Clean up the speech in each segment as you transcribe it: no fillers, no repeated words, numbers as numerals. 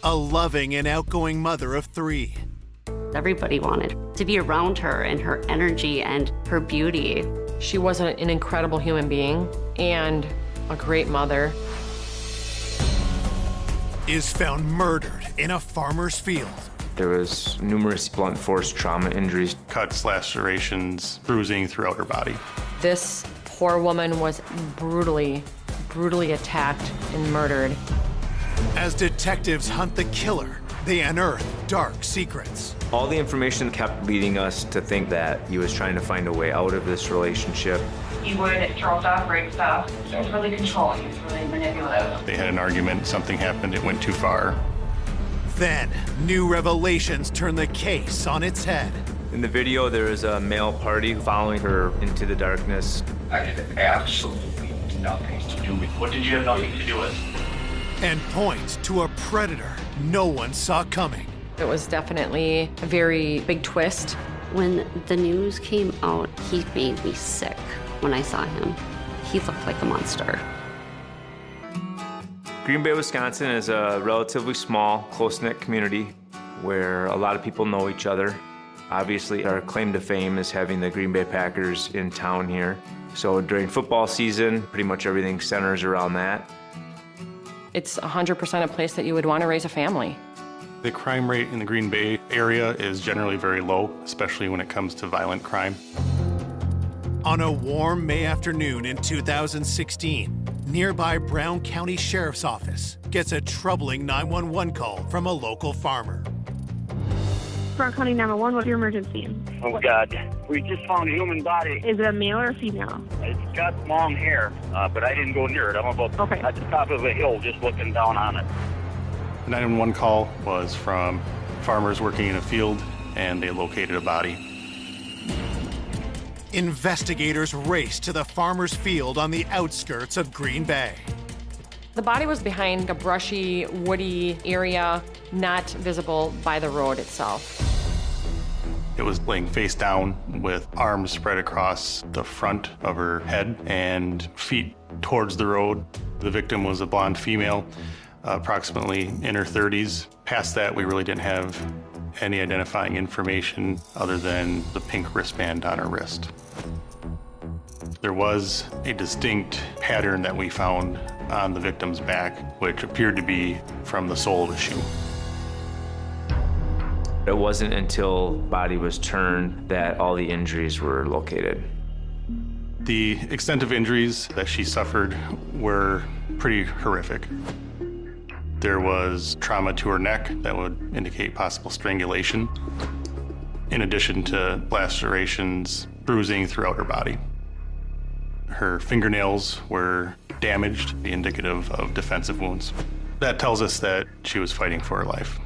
a loving and outgoing mother of 3. Everybody wanted to be around her and her energy and her beauty. She was an incredible human being and a great mother. Is found murdered in a farmer's field. There was numerous blunt force trauma injuries. Cuts, lacerations, bruising throughout her body. This poor woman was brutally attacked and murdered. As detectives hunt the killer, they unearth dark secrets. All the information kept leading us to think that he was trying to find a way out of this relationship. He would throw stuff, break stuff. He was really controlling, he was really manipulative. They had an argument, something happened, it went too far. Then, new revelations turn the case on its head. In the video, there is a male party following her into the darkness. I had absolutely nothing to do with. What did you have nothing to do with? And point to a predator no one saw coming. It was definitely a very big twist. When the news came out, he made me sick when I saw him. He looked like a monster. Green Bay, Wisconsin is a relatively small, close-knit community where a lot of people know each other. Obviously, our claim to fame is having the Green Bay Packers in town here. So during football season, pretty much everything centers around that. It's 100% a place that you would want to raise a family. The crime rate in the Green Bay area is generally very low, especially when it comes to violent crime. On a warm May afternoon in 2016, nearby Brown County Sheriff's Office gets a troubling 911 call from a local farmer. Brown County 911, what's your emergency? Oh, God. We just found a human body. Is it a male or a female? It's got long hair, but I didn't go near it. I'm about at the top of a hill just looking down on it. The 911 call was from farmers working in a field, and they located a body. Investigators race to the farmer's field on the outskirts of Green Bay. The body was behind a brushy, woody area, not visible by the road itself. It was laying face down with arms spread across the front of her head and feet towards the road. The victim was a blonde female, approximately in her 30s. Past that, we really didn't have any identifying information other than the pink wristband on her wrist. There was a distinct pattern that we found on the victim's back, which appeared to be from the sole of a shoe. It wasn't until the body was turned that all the injuries were located. The extent of injuries that she suffered were pretty horrific. There was trauma to her neck that would indicate possible strangulation, in addition to lacerations, bruising throughout her body. Her fingernails were damaged, indicative of defensive wounds. That tells us that she was fighting for her life.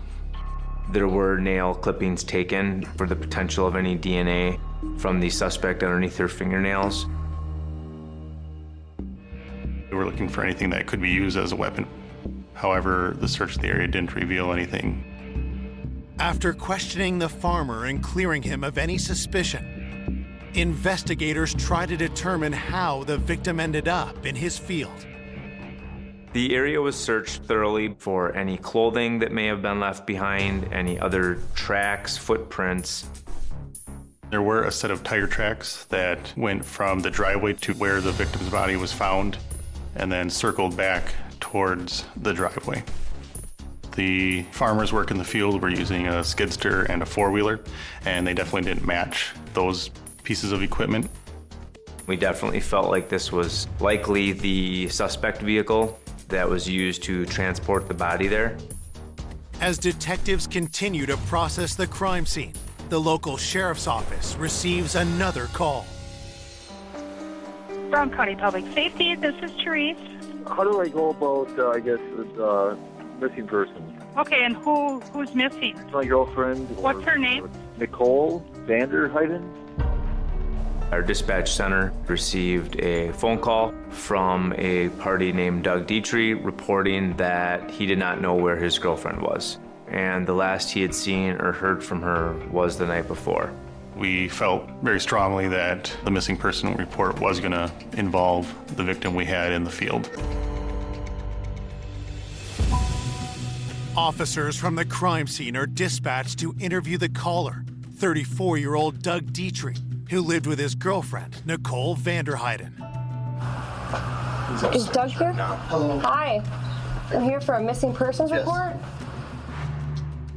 There were nail clippings taken for the potential of any DNA from the suspect underneath her fingernails. We were looking for anything that could be used as a weapon. However, the search of the area didn't reveal anything. After questioning the farmer and clearing him of any suspicion, investigators try to determine how the victim ended up in his field. The area was searched thoroughly for any clothing that may have been left behind, any other tracks, footprints. There were a set of tire tracks that went from the driveway to where the victim's body was found and then circled back towards the driveway. The farmers work in the field were using a skid steer and a four-wheeler, and they definitely didn't match those pieces of equipment. We definitely felt like this was likely the suspect vehicle that was used to transport the body there. As detectives continue to process the crime scene, the local sheriff's office receives another call. Brown County Public Safety, this is Therese. How do I go about, this missing person? Okay, and who's missing? My girlfriend. What's her name? Nicole Vanderheiden. Our dispatch center received a phone call from a party named Doug Dietrich reporting that he did not know where his girlfriend was. And the last he had seen or heard from her was the night before. We felt very strongly that the missing person report was going to involve the victim we had in the field. Officers from the crime scene are dispatched to interview the caller, 34-year-old Doug Dietrich, who lived with his girlfriend, Nicole Vanderheiden. Is Doug here? Hello. Hi. I'm here for a missing persons report.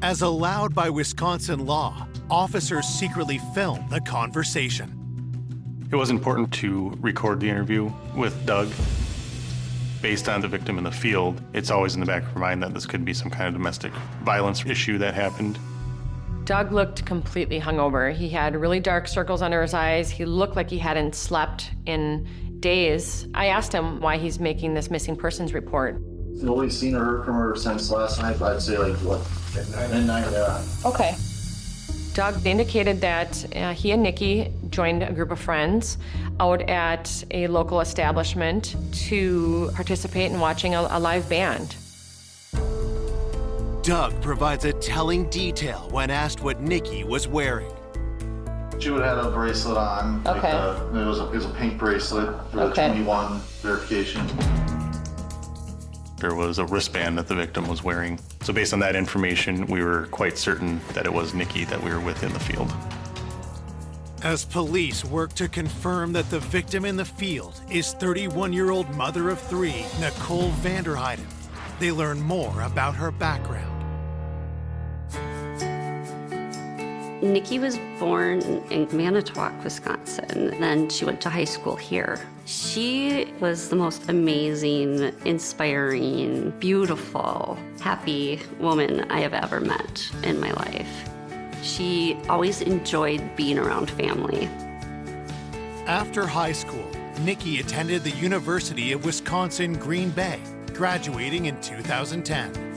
As allowed by Wisconsin law, officers secretly film the conversation. It was important to record the interview with Doug. Based on the victim in the field, it's always in the back of our mind that this could be some kind of domestic violence issue that happened. Doug looked completely hungover. He had really dark circles under his eyes. He looked like he hadn't slept in days. I asked him why he's making this missing persons report. Nobody's seen or heard from her since last night, but I'd say like, what, midnight? Okay. Doug indicated that he and Nikki joined a group of friends out at a local establishment to participate in watching a live band. Doug provides a telling detail when asked what Nikki was wearing. She would have had a bracelet on. Okay. Like it was a pink bracelet for the 21 verification. There was a wristband that the victim was wearing. So based on that information, we were quite certain that it was Nikki that we were with in the field. As police work to confirm that the victim in the field is 31-year-old mother of three, Nicole Vanderheiden, they learn more about her background. Nikki was born in Manitowoc, Wisconsin, and then she went to high school here. She was the most amazing, inspiring, beautiful, happy woman I have ever met in my life. She always enjoyed being around family. After high school, Nikki attended the University of Wisconsin-Green Bay, graduating in 2010.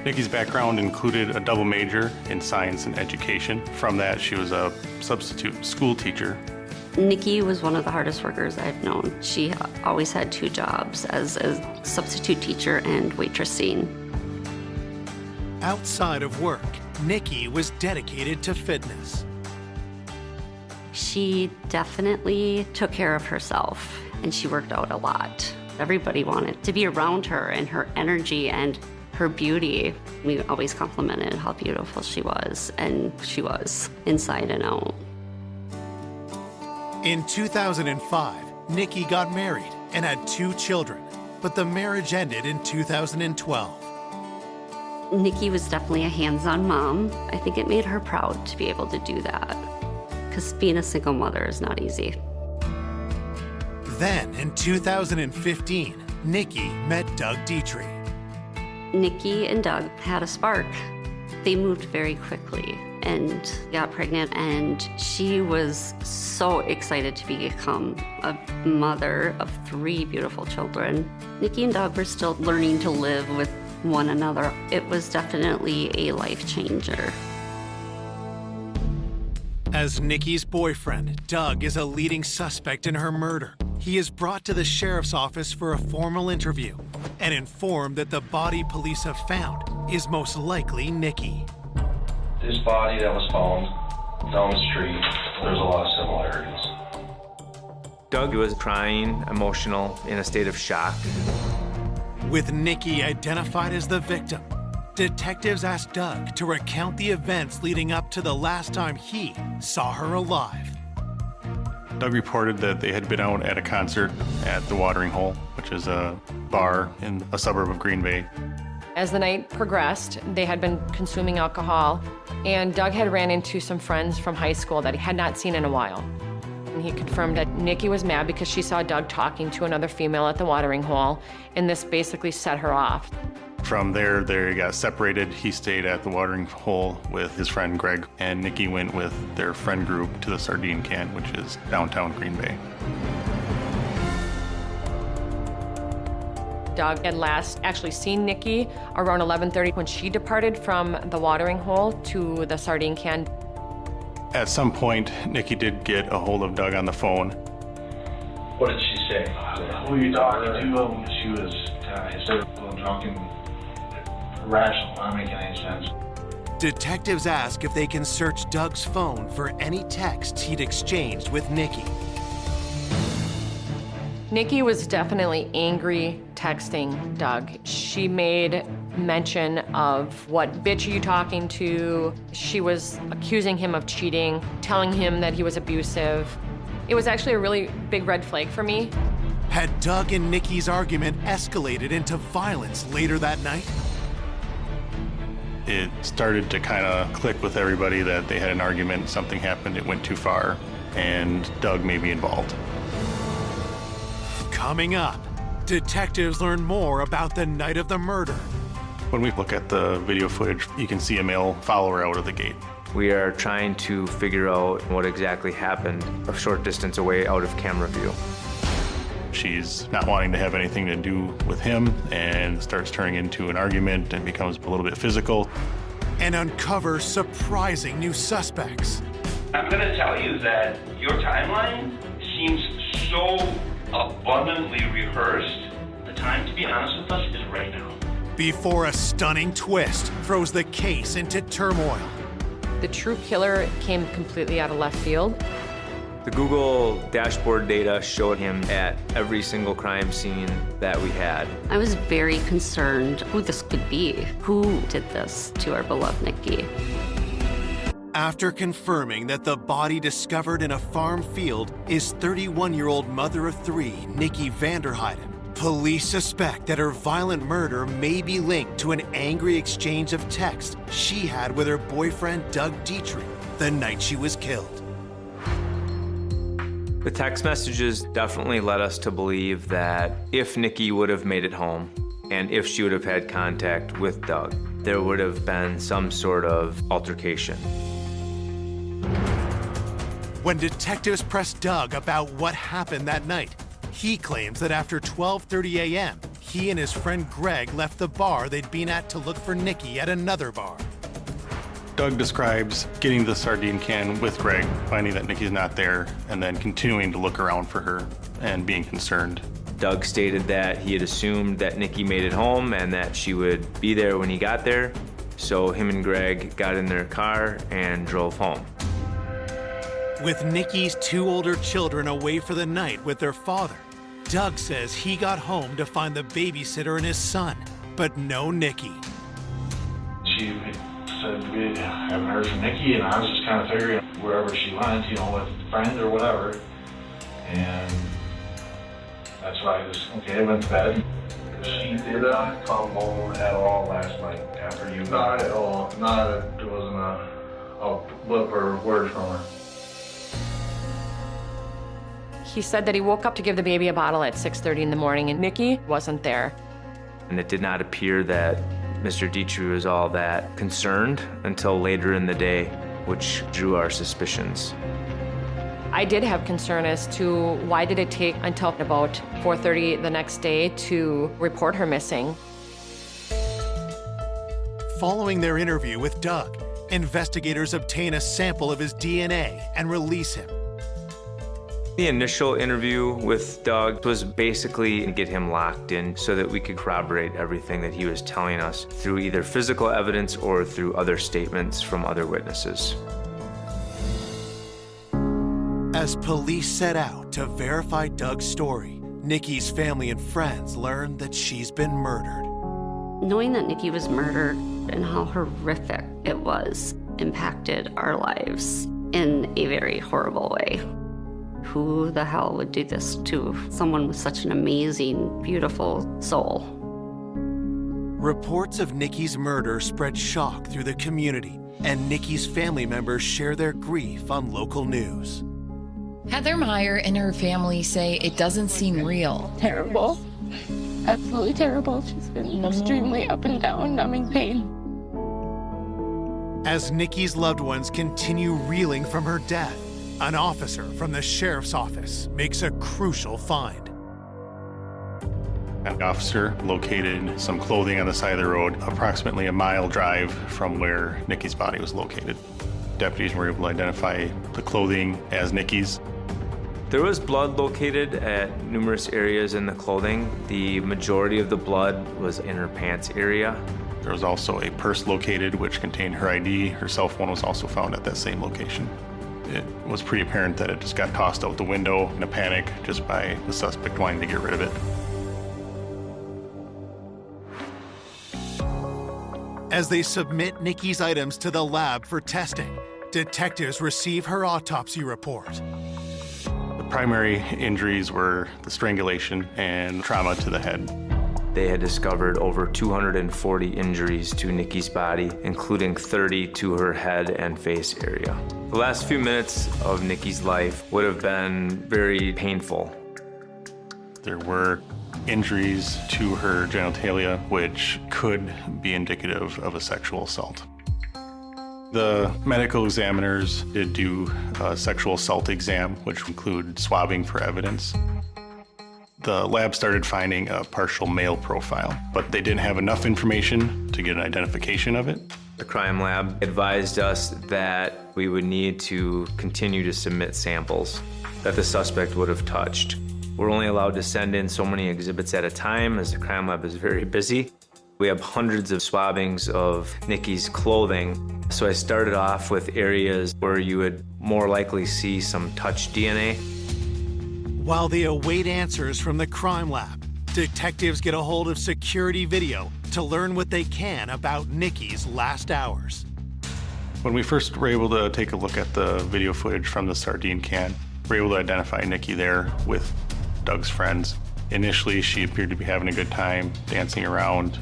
Nikki's background included a double major in science and education. From that, she was a substitute school teacher. Nikki was one of the hardest workers I've known. She always had two jobs as a substitute teacher and waitressing. Outside of work, Nikki was dedicated to fitness. She definitely took care of herself, and she worked out a lot. Everybody wanted to be around her and her energy and her beauty. We always complimented how beautiful she was, and she was, inside and out. In 2005, Nikki got married and had 2 children, but the marriage ended in 2012. Nikki was definitely a hands-on mom. I think it made her proud to be able to do that, because being a single mother is not easy. Then, in 2015, Nikki met Doug Dietrich. Nikki and Doug had a spark. They moved very quickly and got pregnant, and she was so excited to become a mother of 3 beautiful children. Nikki and Doug were still learning to live with one another. It was definitely a life changer. As Nikki's boyfriend, Doug is a leading suspect in her murder. He is brought to the sheriff's office for a formal interview and informed that the body police have found is most likely Nikki. This body that was found down the street, there's a lot of similarities. Doug was crying, emotional, in a state of shock. With Nikki identified as the victim, detectives asked Doug to recount the events leading up to the last time he saw her alive. Doug reported that they had been out at a concert at the Watering Hole, which is a bar in a suburb of Green Bay. As the night progressed, they had been consuming alcohol, and Doug had ran into some friends from high school that he had not seen in a while. And he confirmed that Nikki was mad because she saw Doug talking to another female at the Watering Hole, and this basically set her off. From there, they got separated. He stayed at the Watering Hole with his friend Greg, and Nikki went with their friend group to the Sardine Can, which is downtown Green Bay. Doug had last actually seen Nikki around 11:30 when she departed from the Watering Hole to the Sardine Can. At some point, Nikki did get a hold of Doug on the phone. What did she say? Who are you talking to? She was hysterical, drunk, and irrational, not making any sense. Detectives ask if they can search Doug's phone for any texts he'd exchanged with Nikki. Nikki was definitely angry texting Doug. She made mention of what bitch are you talking to. She was accusing him of cheating, telling him that he was abusive. It was actually a really big red flag for me. Had Doug and Nikki's argument escalated into violence later that night? It started to kind of click with everybody that they had an argument, something happened, it went too far, and Doug may be involved. Coming up, detectives learn more about the night of the murder. When we look at the video footage, you can see a male follower out of the gate. We are trying to figure out what exactly happened a short distance away out of camera view. She's not wanting to have anything to do with him and starts turning into an argument and becomes a little bit physical. And uncover surprising new suspects. I'm going to tell you that your timeline seems so abundantly rehearsed. The time, to be honest with us, is right now. Before a stunning twist throws the case into turmoil. The true killer came completely out of left field. The Google dashboard data showed him at every single crime scene that we had. I was very concerned who this could be. Who did this to our beloved Nikki? After confirming that the body discovered in a farm field is 31-year-old mother of three, Nikki Vanderheiden, police suspect that her violent murder may be linked to an angry exchange of text she had with her boyfriend, Doug Dietrich, the night she was killed. The text messages definitely led us to believe that if Nikki would have made it home and if she would have had contact with Doug, there would have been some sort of altercation. When detectives pressed Doug about what happened that night, he claims that after 12:30 a.m., he and his friend Greg left the bar they'd been at to look for Nikki at another bar. Doug describes getting the sardine can with Greg, finding that Nikki's not there, and then continuing to look around for her and being concerned. Doug stated that he had assumed that Nikki made it home and that she would be there when he got there, so him and Greg got in their car and drove home. With Nikki's two older children away for the night with their father, Doug says he got home to find the babysitter and his son, but no Nikki. She said we haven't heard from Nikki, and I was just kind of figuring wherever she went, you know, with friends or whatever. And that's why I just, I went to bed. She did not come home at all last night after you. Not at all. There wasn't a blip or word from her. He said that he woke up to give the baby a bottle at 6:30 in the morning, and Nikki wasn't there. And it did not appear that Mr. Dietrich was all that concerned until later in the day, which drew our suspicions. I did have concern as to why did it take until about 4:30 the next day to report her missing. Following their interview with Doug, investigators obtain a sample of his DNA and release him. The initial interview with Doug was basically to get him locked in so that we could corroborate everything that he was telling us through either physical evidence or through other statements from other witnesses. As police set out to verify Doug's story, Nikki's family and friends learned that she's been murdered. Knowing that Nikki was murdered and how horrific it was impacted our lives in a very horrible way. Who the hell would do this to someone with such an amazing, beautiful soul? Reports of Nikki's murder spread shock through the community, and Nikki's family members share their grief on local news. Heather Meyer and her family say it doesn't seem real. Terrible. Absolutely terrible. She's been extremely up and down, numbing pain. As Nikki's loved ones continue reeling from her death, an officer from the sheriff's office makes a crucial find. An officer located some clothing on the side of the road, approximately a mile drive from where Nikki's body was located. Deputies were able to identify the clothing as Nikki's. There was blood located at numerous areas in the clothing. The majority of the blood was in her pants area. There was also a purse located which contained her ID. Her cell phone was also found at that same location. It was pretty apparent that it just got tossed out the window in a panic just by the suspect wanting to get rid of it. As they submit Nikki's items to the lab for testing, detectives receive her autopsy report. The primary injuries were the strangulation and trauma to the head. They had discovered over 240 injuries to Nikki's body, including 30 to her head and face area. The last few minutes of Nikki's life would have been very painful. There were injuries to her genitalia, which could be indicative of a sexual assault. The medical examiners did do a sexual assault exam, which included swabbing for evidence. The lab started finding a partial male profile, but they didn't have enough information to get an identification of it. The crime lab advised us that we would need to continue to submit samples that the suspect would have touched. We're only allowed to send in so many exhibits at a time, as the crime lab is very busy. We have hundreds of swabbings of Nikki's clothing, so I started off with areas where you would more likely see some touch DNA. While they await answers from the crime lab, detectives get a hold of security video to learn what they can about Nikki's last hours. When we first were able to take a look at the video footage from the sardine can, we were able to identify Nikki there with Doug's friends. Initially, she appeared to be having a good time, dancing around.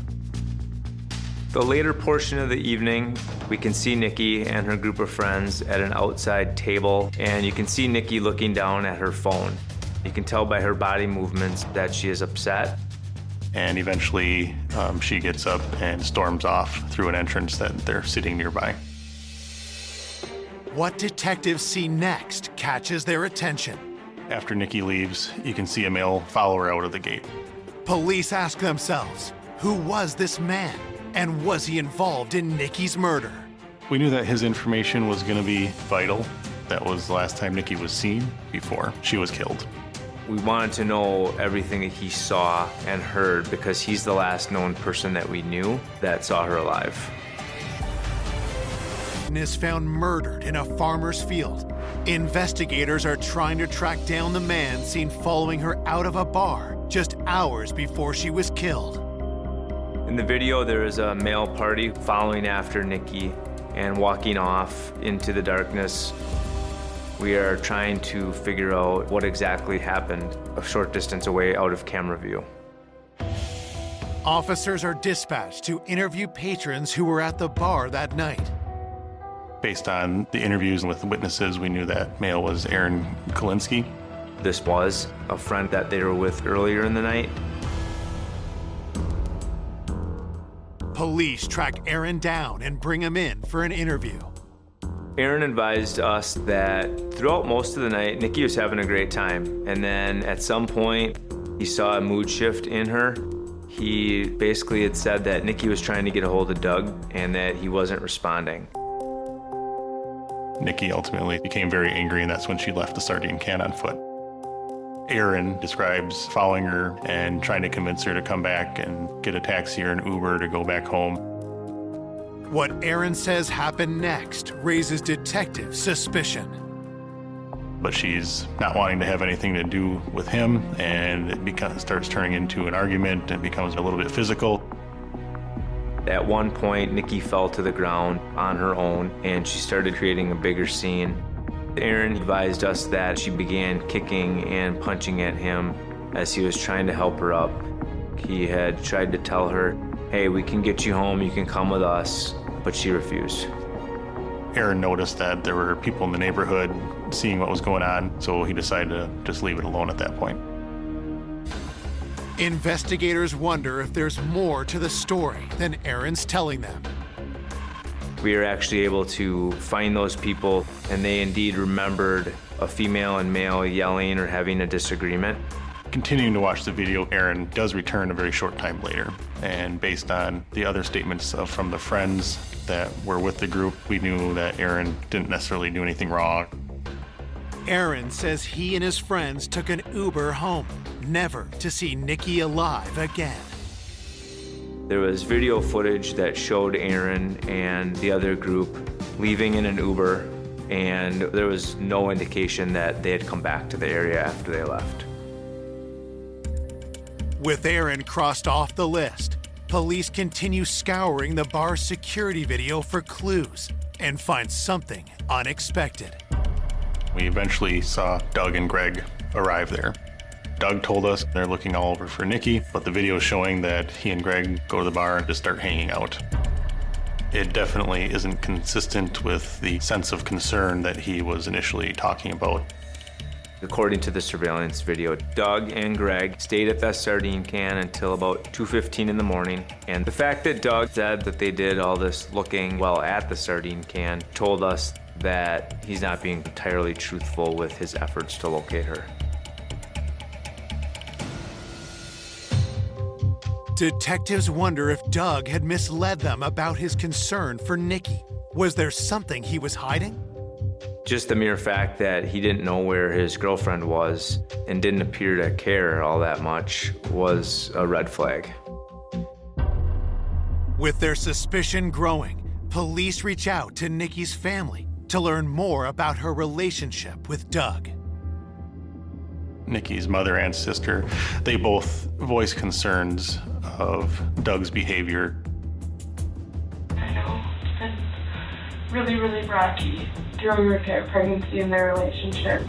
The later portion of the evening, we can see Nikki and her group of friends at an outside table, and you can see Nikki looking down at her phone. You can tell by her body movements that she is upset. And eventually, she gets up and storms off through an entrance that they're sitting nearby. What detectives see next catches their attention. After Nikki leaves, you can see a male follow her out of the gate. Police ask themselves, who was this man? And was he involved in Nikki's murder? We knew that his information was going to be vital. That was the last time Nikki was seen before she was killed. We wanted to know everything that he saw and heard because he's the last known person that we knew that saw her alive. Is found murdered in a farmer's field. Investigators are trying to track down the man seen following her out of a bar just hours before she was killed. In the video, there is a male party following after Nikki and walking off into the darkness. We are trying to figure out what exactly happened a short distance away out of camera view. Officers are dispatched to interview patrons who were at the bar that night. Based on the interviews with witnesses, we knew that male was Aaron Kalinsky. This was a friend that they were with earlier in the night. Police track Aaron down and bring him in for an interview. Aaron advised us that throughout most of the night, Nikki was having a great time. And then at some point, he saw a mood shift in her. He basically had said that Nikki was trying to get a hold of Doug and that he wasn't responding. Nikki ultimately became very angry, and that's when she left the sardine can on foot. Aaron describes following her and trying to convince her to come back and get a taxi or an Uber to go back home. What Aaron says happened next raises detective suspicion. But she's not wanting to have anything to do with him, and it starts turning into an argument and becomes a little bit physical. At one point, Nikki fell to the ground on her own, and she started creating a bigger scene. Aaron advised us that she began kicking and punching at him as he was trying to help her up. He had tried to tell her, hey, we can get you home, you can come with us, but she refused. Aaron noticed that there were people in the neighborhood seeing what was going on, so he decided to just leave it alone at that point. Investigators wonder if there's more to the story than Aaron's telling them. We are actually able to find those people, and they indeed remembered a female and male yelling or having a disagreement. Continuing to watch the video, Aaron does return a very short time later. And based on the other statements from the friends that were with the group, we knew that Aaron didn't necessarily do anything wrong. Aaron says he and his friends took an Uber home, never to see Nikki alive again. There was video footage that showed Aaron and the other group leaving in an Uber, and there was no indication that they had come back to the area after they left. With Aaron crossed off the list, police continue scouring the bar's security video for clues and find something unexpected. We eventually saw Doug and Greg arrive there. Doug told us they're looking all over for Nikki, but the video is showing that he and Greg go to the bar and just start hanging out. It definitely isn't consistent with the sense of concern that he was initially talking about. According to the surveillance video, Doug and Greg stayed at that sardine can until about 2:15 in the morning. And the fact that Doug said that they did all this looking while at the sardine can told us that he's not being entirely truthful with his efforts to locate her. Detectives wonder if Doug had misled them about his concern for Nikki. Was there something he was hiding? Just the mere fact that he didn't know where his girlfriend was and didn't appear to care all that much was a red flag. With their suspicion growing, police reach out to Nikki's family to learn more about her relationship with Doug. Nikki's mother and sister, they both voice concerns of Doug's behavior. I know, it's been really, really rocky during her pregnancy and their relationship.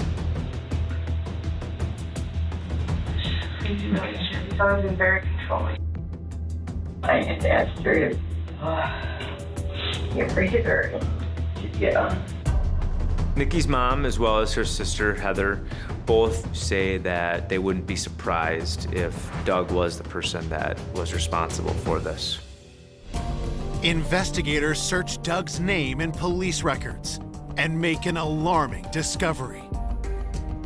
It's just a crazy relationship. He's always been very controlling. I get to ask her to get rid of her. Yeah. Nikki's mom, as well as her sister, Heather, both say that they wouldn't be surprised if Doug was the person that was responsible for this. Investigators search Doug's name in police records and make an alarming discovery.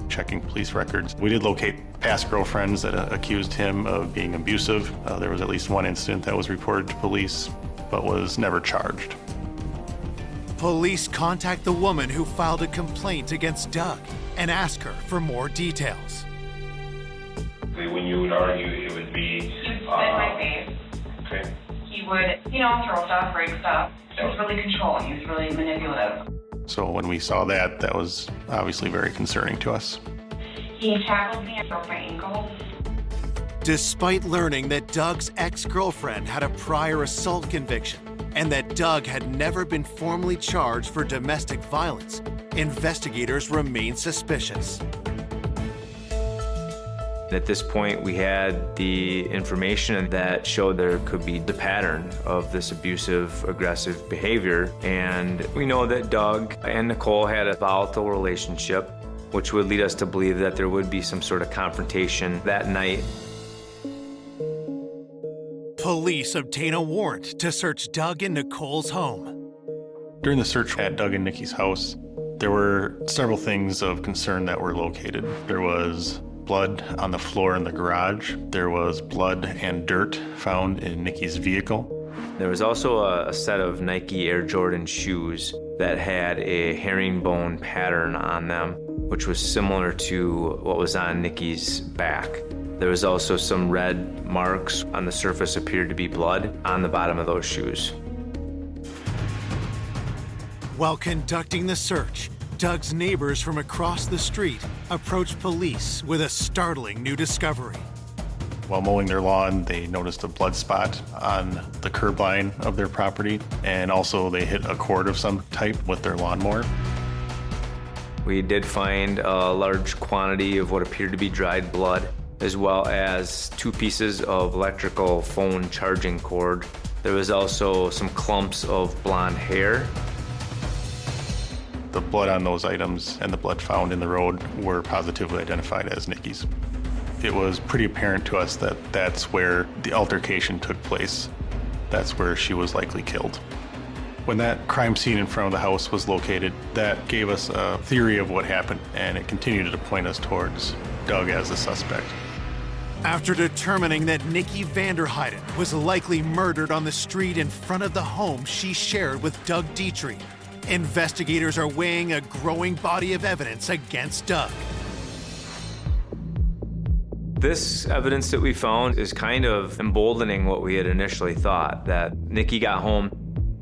Checking police records, we did locate past girlfriends that accused him of being abusive. There was at least one incident that was reported to police, but was never charged. Police contact the woman who filed a complaint against Doug and ask her for more details. When you would argue, it would be... He would spit in my face. Okay. He would, throw stuff, break stuff. He was really controlling. He was really manipulative. So when we saw that, that was obviously very concerning to us. He tackled me and broke my ankle. Despite learning that Doug's ex-girlfriend had a prior assault conviction and that Doug had never been formally charged for domestic violence, investigators remain suspicious. At this point, we had the information that showed there could be the pattern of this abusive, aggressive behavior. And we know that Doug and Nicole had a volatile relationship, which would lead us to believe that there would be some sort of confrontation that night. Police obtain a warrant to search Doug and Nicole's home. During the search at Doug and Nikki's house, there were several things of concern that were located. There was blood on the floor in the garage. There was blood and dirt found in Nikki's vehicle. There was also a set of Nike Air Jordan shoes that had a herringbone pattern on them, which was similar to what was on Nikki's back. There was also some red marks on the surface, appeared to be blood on the bottom of those shoes. While conducting the search, Doug's neighbors from across the street approached police with a startling new discovery. While mowing their lawn, they noticed a blood spot on the curb line of their property, and also they hit a cord of some type with their lawnmower. We did find a large quantity of what appeared to be dried blood, as well as 2 pieces of electrical phone charging cord. There was also some clumps of blonde hair. The blood on those items and the blood found in the road were positively identified as Nikki's. It was pretty apparent to us that that's where the altercation took place. That's where she was likely killed. When that crime scene in front of the house was located, that gave us a theory of what happened, and it continued to point us towards Doug as the suspect. After determining that Nikki Vanderheiden was likely murdered on the street in front of the home she shared with Doug Dietrich, investigators are weighing a growing body of evidence against Doug. This evidence that we found is kind of emboldening what we had initially thought, that Nikki got home,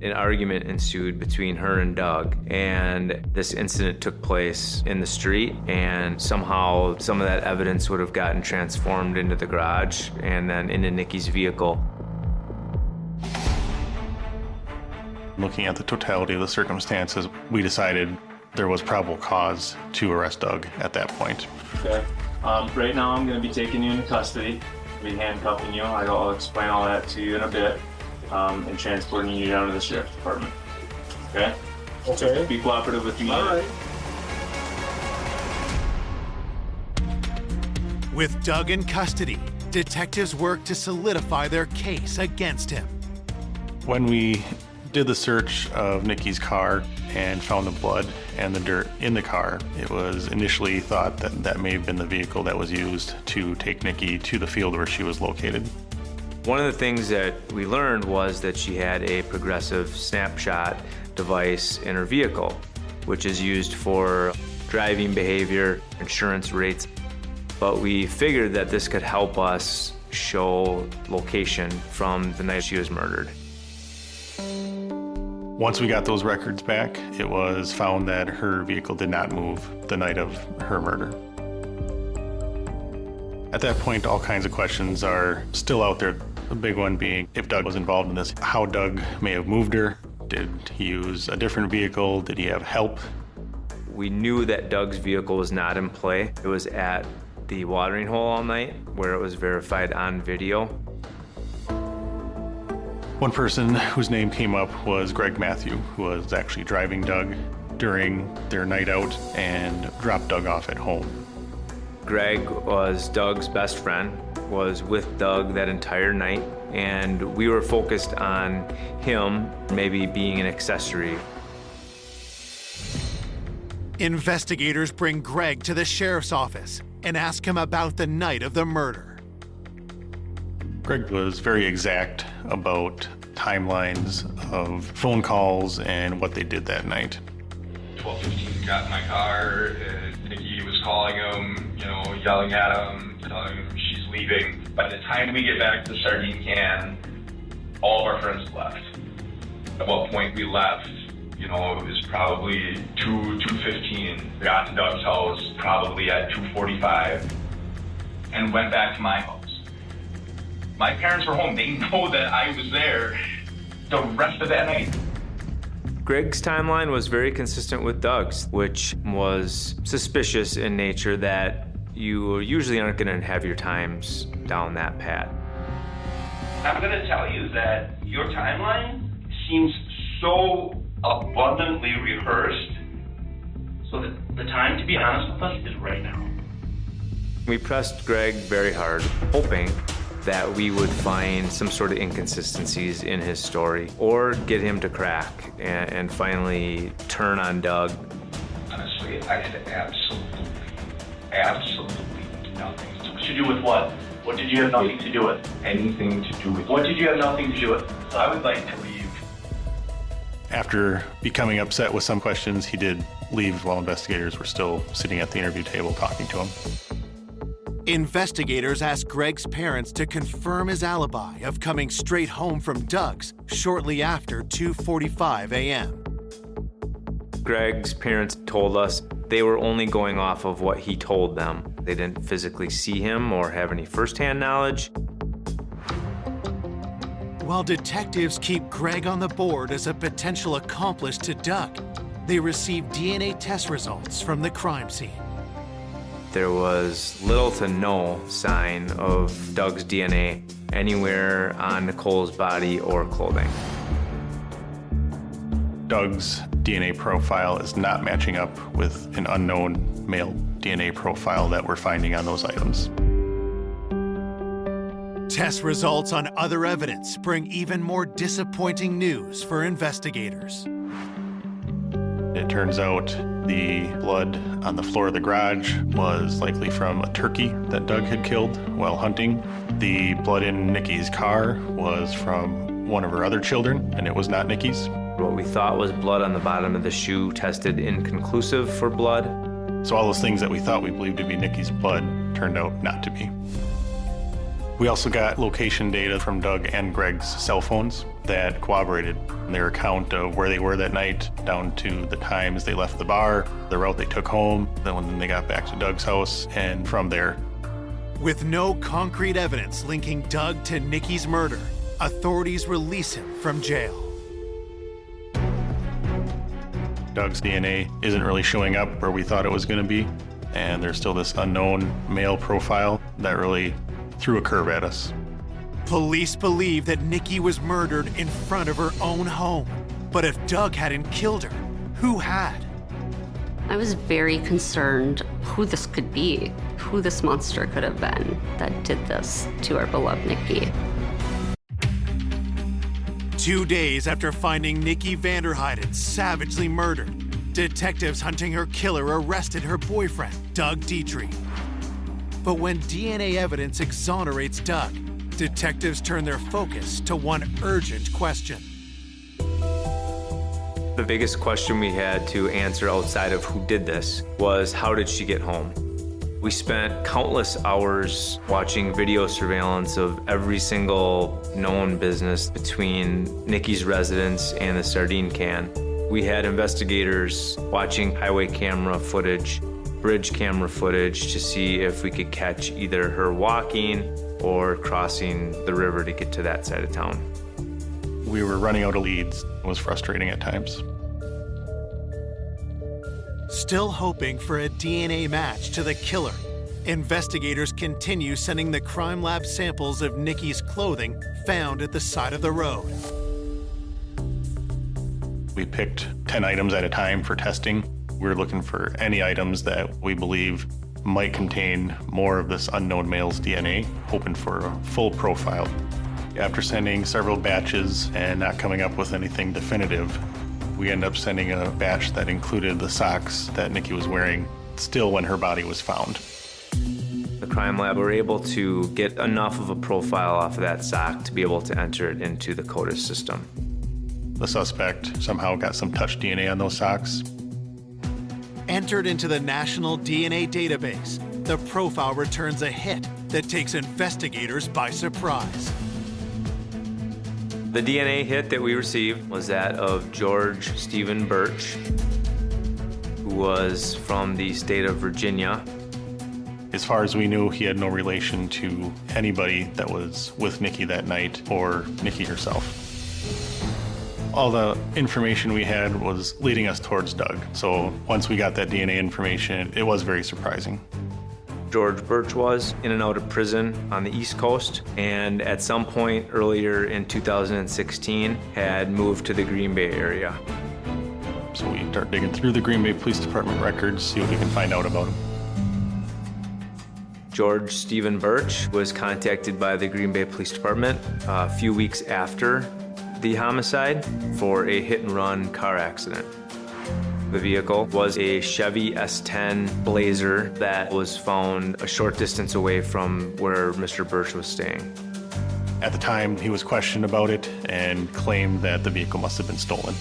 an argument ensued between her and Doug, and this incident took place in the street, and somehow some of that evidence would have gotten transformed into the garage and then into Nikki's vehicle. Looking at the totality of the circumstances, we decided there was probable cause to arrest Doug at that point. Okay. Right now I'm going to be taking you into custody. I'll be handcuffing you. I'll explain all that to you in a bit, and transporting you down to the sheriff's department. Okay? Okay. Be cooperative with me. All right. With Doug in custody, detectives work to solidify their case against him. When we did the search of Nikki's car and found the blood and the dirt in the car, it was initially thought that that may have been the vehicle that was used to take Nikki to the field where she was located. One of the things that we learned was that she had a progressive snapshot device in her vehicle, which is used for driving behavior, insurance rates. But we figured that this could help us show location from the night she was murdered. Once we got those records back, it was found that her vehicle did not move the night of her murder. At that point, all kinds of questions are still out there. The big one being if Doug was involved in this, how Doug may have moved her. Did he use a different vehicle? Did he have help? We knew that Doug's vehicle was not in play. It was at the watering hole all night, where it was verified on video. One person whose name came up was Greg Matthew, who was actually driving Doug during their night out and dropped Doug off at home. Greg was Doug's best friend, was with Doug that entire night, and we were focused on him maybe being an accessory. Investigators bring Greg to the sheriff's office and ask him about the night of the murder. Greg was very exact about timelines of phone calls and what they did that night. 12:15, got in my car, Nikki was calling him, yelling at him, telling him she's leaving. By the time we get back to the sardine can, all of our friends left. At what point we left, it was probably 2:15. Got to Doug's house probably at 2:45 and went back to my house. My parents were home. They know that I was there the rest of that night. Greg's timeline was very consistent with Doug's, which was suspicious in nature that you usually aren't going to have your times down that pat. I'm going to tell you that your timeline seems so abundantly rehearsed, so that the time to be honest with us is right now. We pressed Greg very hard, hoping that we would find some sort of inconsistencies in his story or get him to crack and finally turn on Doug. Honestly, I had absolutely nothing to do with what? What did you have nothing to do with? Anything to do with what did you have nothing to do with? So I would like to leave. After becoming upset with some questions, he did leave while investigators were still sitting at the interview table talking to him. Investigators asked Greg's parents to confirm his alibi of coming straight home from Doug's shortly after 2:45 a.m. Greg's parents told us they were only going off of what he told them. They didn't physically see him or have any firsthand knowledge. While detectives keep Greg on the board as a potential accomplice to Doug, they receive DNA test results from the crime scene. There was little to no sign of Doug's DNA anywhere on Nicole's body or clothing. Doug's DNA profile is not matching up with an unknown male DNA profile that we're finding on those items. Test results on other evidence bring even more disappointing news for investigators. It turns out the blood on the floor of the garage was likely from a turkey that Doug had killed while hunting. The blood in Nikki's car was from one of her other children, and it was not Nikki's. What we thought was blood on the bottom of the shoe tested inconclusive for blood. So all those things that we thought we believed to be Nikki's blood turned out not to be. We also got location data from Doug and Greg's cell phones that corroborated their account of where they were that night, down to the times they left the bar, the route they took home, then when they got back to Doug's house, and from there. With no concrete evidence linking Doug to Nikki's murder, authorities release him from jail. Doug's DNA isn't really showing up where we thought it was going to be, and there's still this unknown male profile that really threw a curve at us. Police believe that Nikki was murdered in front of her own home. But if Doug hadn't killed her, who had? I was very concerned who this could be, who this monster could have been that did this to our beloved Nikki. 2 days after finding Nikki Vanderheiden savagely murdered, detectives hunting her killer arrested her boyfriend, Doug Dietrich. But when DNA evidence exonerates Doug, detectives turn their focus to one urgent question. The biggest question we had to answer outside of who did this was, how did she get home? We spent countless hours watching video surveillance of every single known business between Nikki's residence and the sardine can. We had investigators watching highway camera footage, bridge camera footage to see if we could catch either her walking or crossing the river to get to that side of town. We were running out of leads. It was frustrating at times. Still hoping for a DNA match to the killer, investigators continue sending the crime lab samples of Nikki's clothing found at the side of the road. We picked 10 items at a time for testing. We were looking for any items that we believe might contain more of this unknown male's DNA, hoping for a full profile. After sending several batches and not coming up with anything definitive, we ended up sending a batch that included the socks that Nikki was wearing still when her body was found. The crime lab were able to get enough of a profile off of that sock to be able to enter it into the CODIS system. The suspect somehow got some touch DNA on those socks. Entered into the National DNA Database, the profile returns a hit that takes investigators by surprise. The DNA hit that we received was that of George Stephen Birch, who was from the state of Virginia. As far as we knew, he had no relation to anybody that was with Nikki that night or Nikki herself. All the information we had was leading us towards Doug. So once we got that DNA information, it was very surprising. George Birch was in and out of prison on the East Coast, and at some point earlier in 2016 had moved to the Green Bay area. So we start digging through the Green Bay Police Department records, see what we can find out about him. George Stephen Birch was contacted by the Green Bay Police Department a few weeks after the homicide for a hit-and-run car accident. The vehicle was a Chevy S10 Blazer that was found a short distance away from where Mr. Birch was staying. At the time, he was questioned about it and claimed that the vehicle must have been stolen.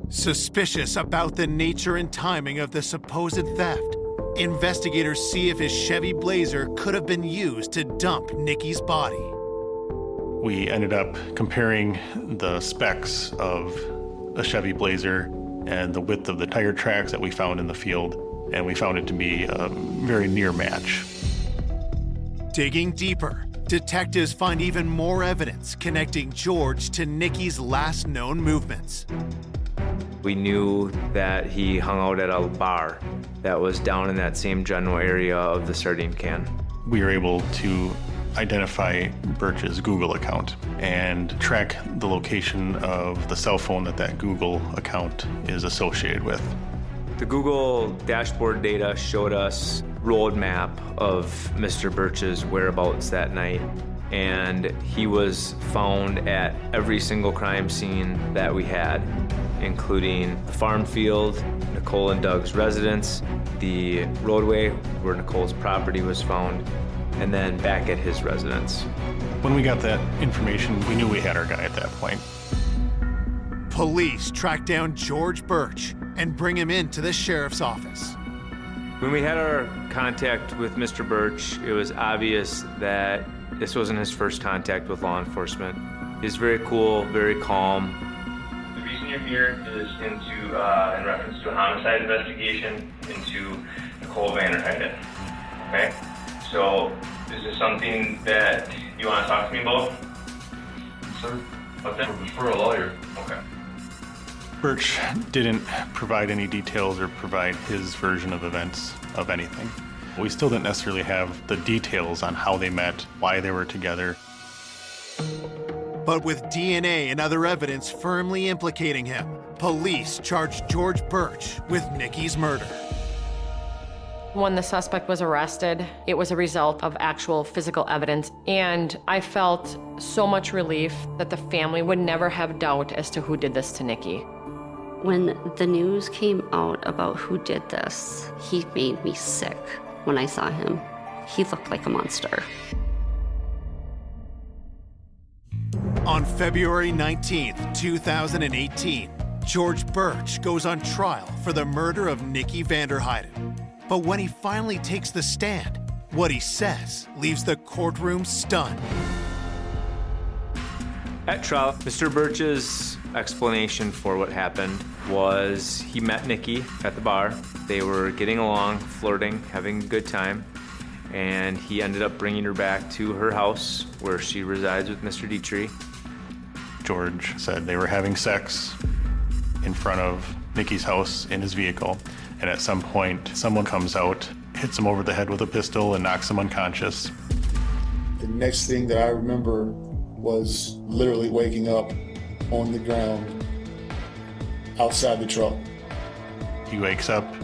Suspicious about the nature and timing of the supposed theft, investigators see if his Chevy Blazer could have been used to dump Nikki's body. We ended up comparing the specs of a Chevy Blazer and the width of the tire tracks that we found in the field, and we found it to be a very near match. Digging deeper, detectives find even more evidence connecting George to Nikki's last known movements. We knew that he hung out at a bar that was down in that same general area of the sardine can. We were able to identify Birch's Google account and track the location of the cell phone that Google account is associated with. The Google dashboard data showed us road map of Mr. Birch's whereabouts that night, and he was found at every single crime scene that we had, including the farm field, Nicole and Doug's residence, the roadway where Nicole's property was found, and then back at his residence. When we got that information, we knew we had our guy at that point. Police track down George Birch and bring him into the sheriff's office. When we had our contact with Mr. Birch, it was obvious that this wasn't his first contact with law enforcement. He's very cool, very calm. The reason you're here is in reference to a homicide investigation into Nicole Vanderheiden. Okay? So, is this something that you want to talk to me about? Sir? What's that? For a lawyer. Okay. Birch didn't provide any details or provide his version of events of anything. We still didn't necessarily have the details on how they met, why they were together. But with DNA and other evidence firmly implicating him, police charged George Birch with Nikki's murder. When the suspect was arrested, it was a result of actual physical evidence, and I felt so much relief that the family would never have doubt as to who did this to Nikki. When the news came out about who did this, he made me sick when I saw him. He looked like a monster. On February 19th, 2018, George Birch goes on trial for the murder of Nikki Vanderheiden. But when he finally takes the stand, what he says leaves the courtroom stunned. At trial, Mr. Birch's explanation for what happened was he met Nikki at the bar. They were getting along, flirting, having a good time, and he ended up bringing her back to her house where she resides with Mr. Dietrich. George said they were having sex in front of Nikki's house in his vehicle, and at some point, someone comes out, hits him over the head with a pistol, and knocks him unconscious. The next thing that I remember was literally waking up on the ground outside the truck. He wakes up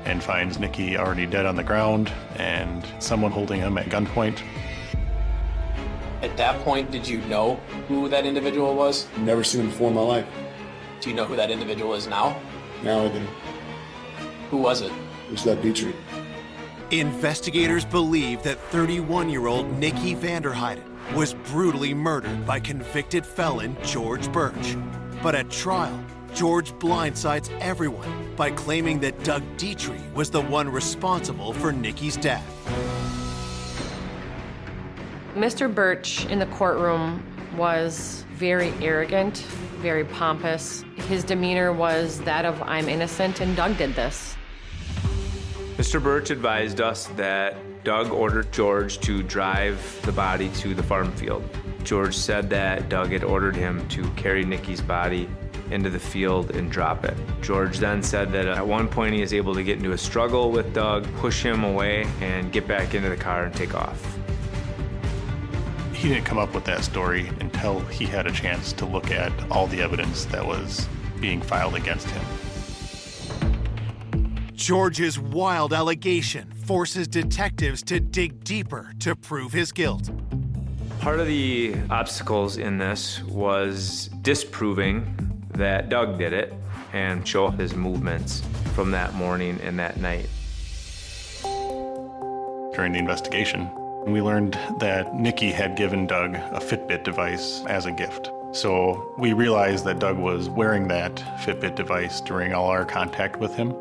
and finds Nikki already dead on the ground and someone holding him at gunpoint. At that point, did you know who that individual was? Never seen him before in my life. Do you know who that individual is now? Now I do. Who was it? It was that Dietrich. Investigators believe that 31-year-old Nikki Vanderheiden was brutally murdered by convicted felon George Birch. But at trial, George blindsides everyone by claiming that Doug Dietrich was the one responsible for Nikki's death. Mr. Birch in the courtroom was very arrogant, very pompous. His demeanor was that of, I'm innocent and Doug did this. Mr. Birch advised us that Doug ordered George to drive the body to the farm field. George said that Doug had ordered him to carry Nikki's body into the field and drop it. George then said that at one point he was able to get into a struggle with Doug, push him away, and get back into the car and take off. He didn't come up with that story until he had a chance to look at all the evidence that was being filed against him. George's wild allegation forces detectives to dig deeper to prove his guilt. Part of the obstacles in this was disproving that Doug did it and show his movements from that morning and that night. During the investigation, we learned that Nikki had given Doug a Fitbit device as a gift. So we realized that Doug was wearing that Fitbit device during all our contact with him.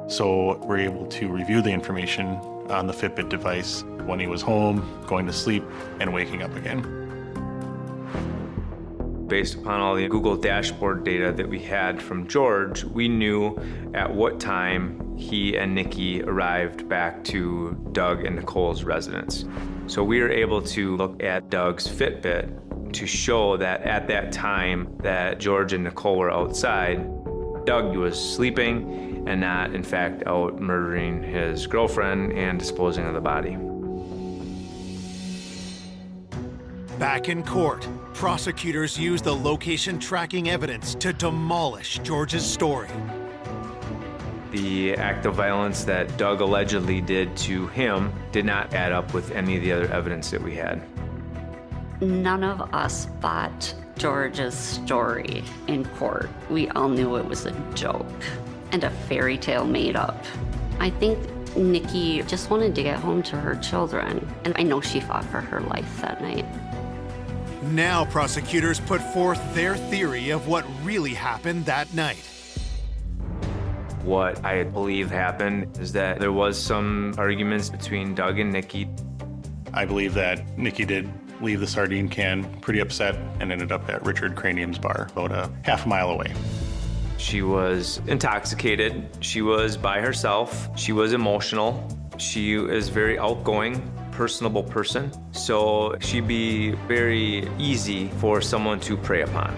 So we're able to review the information on the Fitbit device when he was home, going to sleep, and waking up again. Based upon all the Google dashboard data that we had from George, we knew at what time he and Nikki arrived back to Doug and Nicole's residence. So we were able to look at Doug's Fitbit to show that at that time that George and Nicole were outside, Doug was sleeping and not, in fact, out murdering his girlfriend and disposing of the body. Back in court, prosecutors used the location tracking evidence to demolish George's story. The act of violence that Doug allegedly did to him did not add up with any of the other evidence that we had. None of us bought George's story in court. We all knew it was a joke and a fairy tale made up. I think Nikki just wanted to get home to her children, and I know she fought for her life that night. Now prosecutors put forth their theory of what really happened that night. What I believe happened is that there was some arguments between Doug and Nikki. I believe that Nikki did leave the sardine can pretty upset and ended up at Richard Cranium's bar, about a half mile away. She was intoxicated. She was by herself. She was emotional. She is a very outgoing, personable person. So she'd be very easy for someone to prey upon.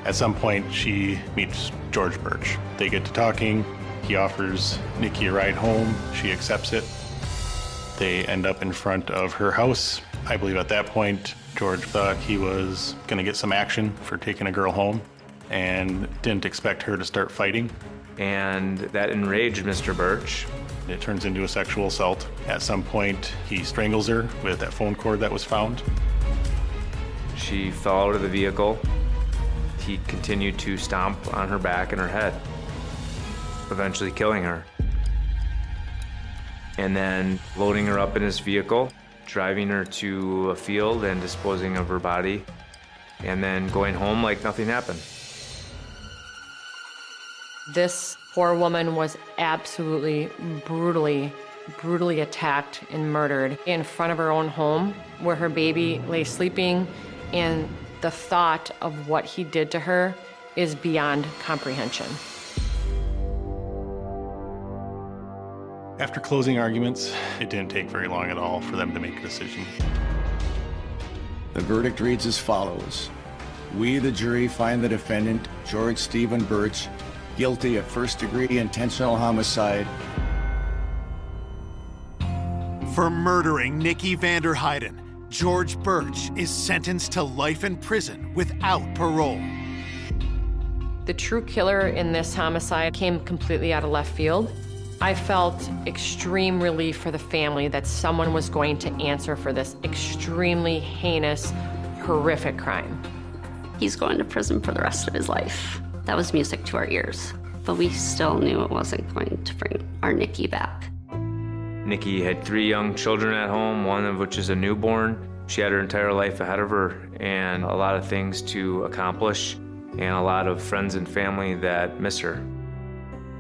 At some point, she meets George Birch. They get to talking. He offers Nikki a ride home. She accepts it. They end up in front of her house. I believe at that point, George thought he was going to get some action for taking a girl home and didn't expect her to start fighting. And that enraged Mr. Birch. It turns into a sexual assault. At some point, he strangles her with that phone cord that was found. She fell out of the vehicle. He continued to stomp on her back and her head, eventually killing her. And then loading her up in his vehicle, driving her to a field and disposing of her body, and then going home like nothing happened. This poor woman was absolutely brutally attacked and murdered in front of her own home where her baby lay sleeping, and the thought of what he did to her is beyond comprehension. After closing arguments, it didn't take very long at all for them to make a decision. The verdict reads as follows. We, the jury, find the defendant, George Stephen Birch, guilty of first-degree intentional homicide. For murdering Nikki Vander Heiden, George Birch is sentenced to life in prison without parole. The true killer in this homicide came completely out of left field. I felt extreme relief for the family that someone was going to answer for this extremely heinous, horrific crime. He's going to prison for the rest of his life. That was music to our ears, but we still knew it wasn't going to bring our Nikki back. Nikki had 3 young children at home, one of which is a newborn. She had her entire life ahead of her and a lot of things to accomplish and a lot of friends and family that miss her.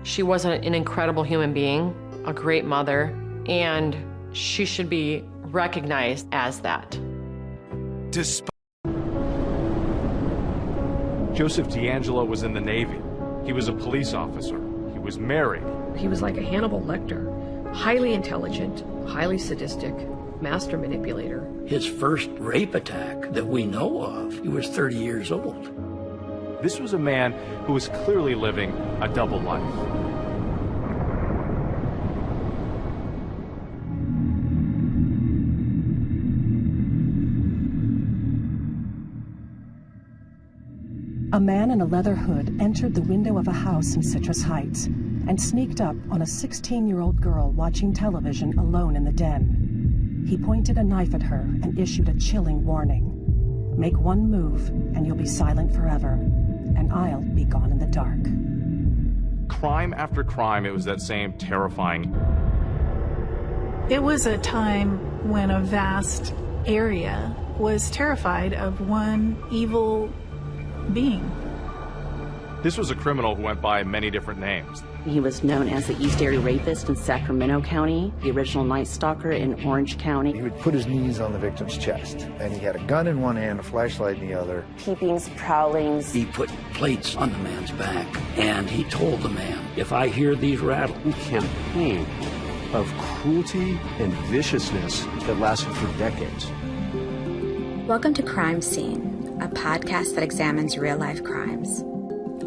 She was an incredible human being, a great mother, and she should be recognized as that. Joseph D'Angelo was in the Navy. He was a police officer. He was married. He was like a Hannibal Lecter, highly intelligent, highly sadistic, master manipulator. His first rape attack that we know of, he was 30 years old. This was a man who was clearly living a double life. A man in a leather hood entered the window of a house in Citrus Heights and sneaked up on a 16-year-old girl watching television alone in the den. He pointed a knife at her and issued a chilling warning. Make one move and you'll be silent forever, and I'll be gone in the dark. Crime after crime, it was that same terrifying. It was a time when a vast area was terrified of one evil being. This was a criminal who went by many different names. He was known as the East Area Rapist in Sacramento County, the original Night Stalker in Orange County. He would put his knees on the victim's chest, and he had a gun in one hand, a flashlight in the other. Peepings, prowlings. He put plates on the man's back, and he told the man, if I hear these rattle. A campaign of cruelty and viciousness that lasted for decades. Welcome to Crime Scene, a podcast that examines real-life crimes.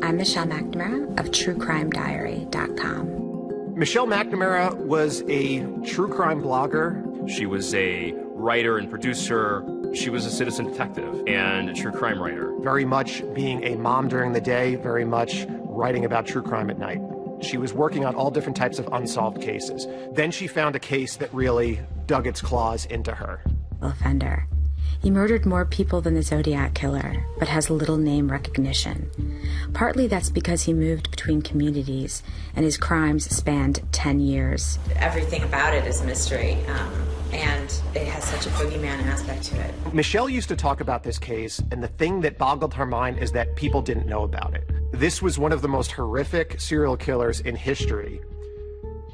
I'm Michelle McNamara of TrueCrimeDiary.com. Michelle McNamara was a true crime blogger. She was a writer and producer. She was a citizen detective and a true crime writer. Very much being a mom during the day, very much writing about true crime at night. She was working on all different types of unsolved cases. Then she found a case that really dug its claws into her. Offender. He murdered more people than the Zodiac Killer, but has little name recognition. Partly that's because he moved between communities, and his crimes spanned 10 years. Everything about it is mystery, and it has such a boogeyman aspect to it. Michelle used to talk about this case, and the thing that boggled her mind is that people didn't know about it. This was one of the most horrific serial killers in history,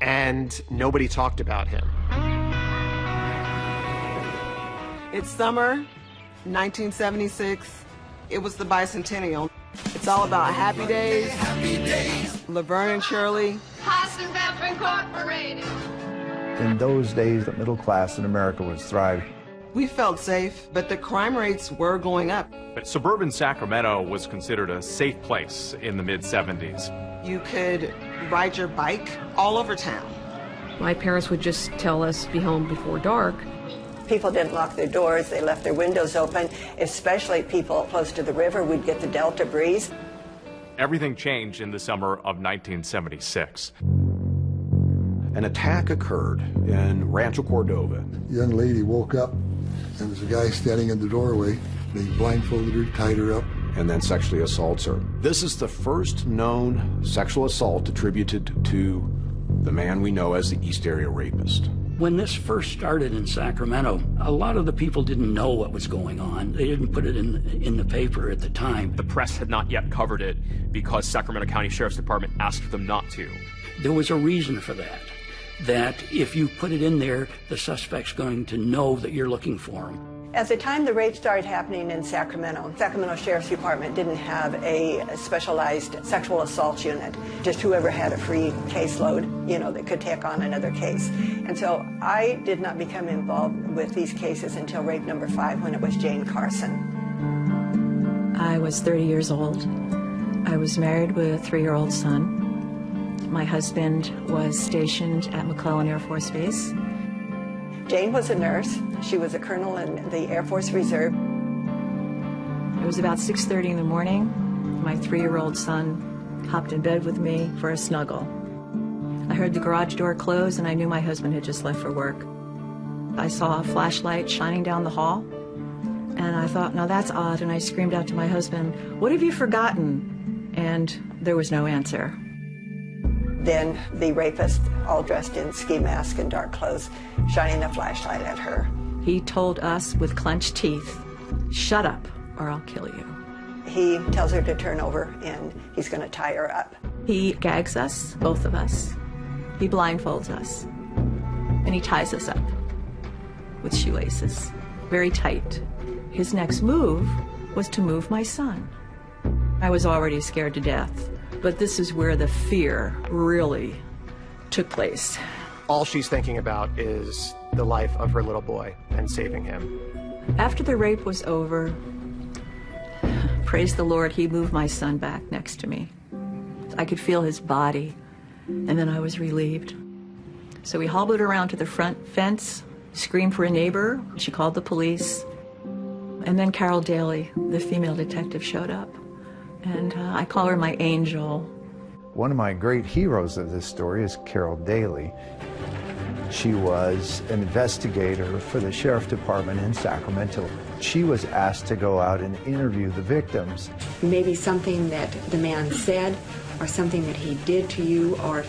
and nobody talked about him. It's summer, 1976. It was the bicentennial. It's all about happy days. Laverne and Shirley. Hassenbeff Incorporated. In those days, the middle class in America was thriving. We felt safe, but the crime rates were going up. But suburban Sacramento was considered a safe place in the mid-70s. You could ride your bike all over town. My parents would just tell us be home before dark. People didn't lock their doors, they left their windows open, especially people close to the river. We'd get the Delta breeze. Everything changed in the summer of 1976. An attack occurred in Rancho Cordova. A young lady woke up, and there was a guy standing in the doorway. They blindfolded her, tied her up, and then sexually assaults her. This is the first known sexual assault attributed to the man we know as the East Area Rapist. When this first started in Sacramento, a lot of the people didn't know what was going on. They didn't put it in the paper at the time. The press had not yet covered it because Sacramento County Sheriff's Department asked them not to. There was a reason for that. That if you put it in there, the suspect's going to know that you're looking for him. At the time the rape started happening in Sacramento Sheriff's Department didn't have a specialized sexual assault unit. Just whoever had a free caseload, that could take on another case. And so I did not become involved with these cases until rape number 5, when it was Jane Carson. I was 30 years old. I was married with a 3-year-old son. My husband was stationed at McClellan Air Force Base. Jane was a nurse. She was a colonel in the Air Force Reserve. It was about 6:30 in the morning. My 3-year-old son hopped in bed with me for a snuggle. I heard the garage door close, and I knew my husband had just left for work. I saw a flashlight shining down the hall, and I thought, now that's odd, and I screamed out to my husband, "What have you forgotten?" And there was no answer. Then the rapist, all dressed in ski mask and dark clothes, shining the flashlight at her. He told us with clenched teeth, "Shut up, or I'll kill you." He tells her to turn over, and he's going to tie her up. He gags us, both of us. He blindfolds us, and he ties us up with shoelaces, very tight. His next move was to move my son. I was already scared to death. But this is where the fear really took place. All she's thinking about is the life of her little boy and saving him. After the rape was over, praise the Lord, he moved my son back next to me. I could feel his body, and then I was relieved. So we hobbled around to the front fence, screamed for a neighbor. She called the police. And then Carol Daly, the female detective, showed up. And I call her my angel. One of my great heroes of this story is Carol Daly. She was an investigator for the Sheriff Department in Sacramento. She was asked to go out and interview the victims. Maybe something that the man said, or something that he did to you, or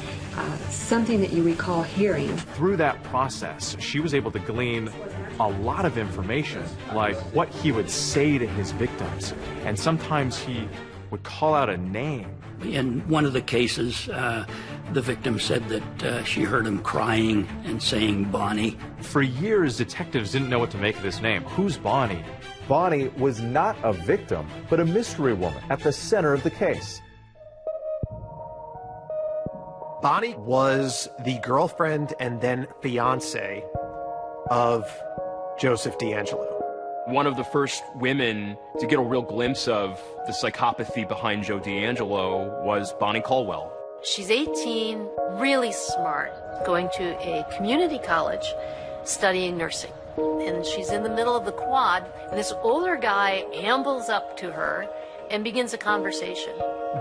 something that you recall hearing. Through that process, she was able to glean a lot of information, like what he would say to his victims. And sometimes he would call out a name. In one of the cases, the victim said that she heard him crying and saying Bonnie. For years, detectives didn't know what to make of this name. Who's Bonnie? Bonnie was not a victim, but a mystery woman at the center of the case. Bonnie was the girlfriend and then fiance of Joseph D'Angelo. One of the first women to get a real glimpse of the psychopathy behind Joe D'Angelo was Bonnie Caldwell. She's 18, really smart, going to a community college studying nursing. And she's in the middle of the quad, and this older guy ambles up to her and begins a conversation.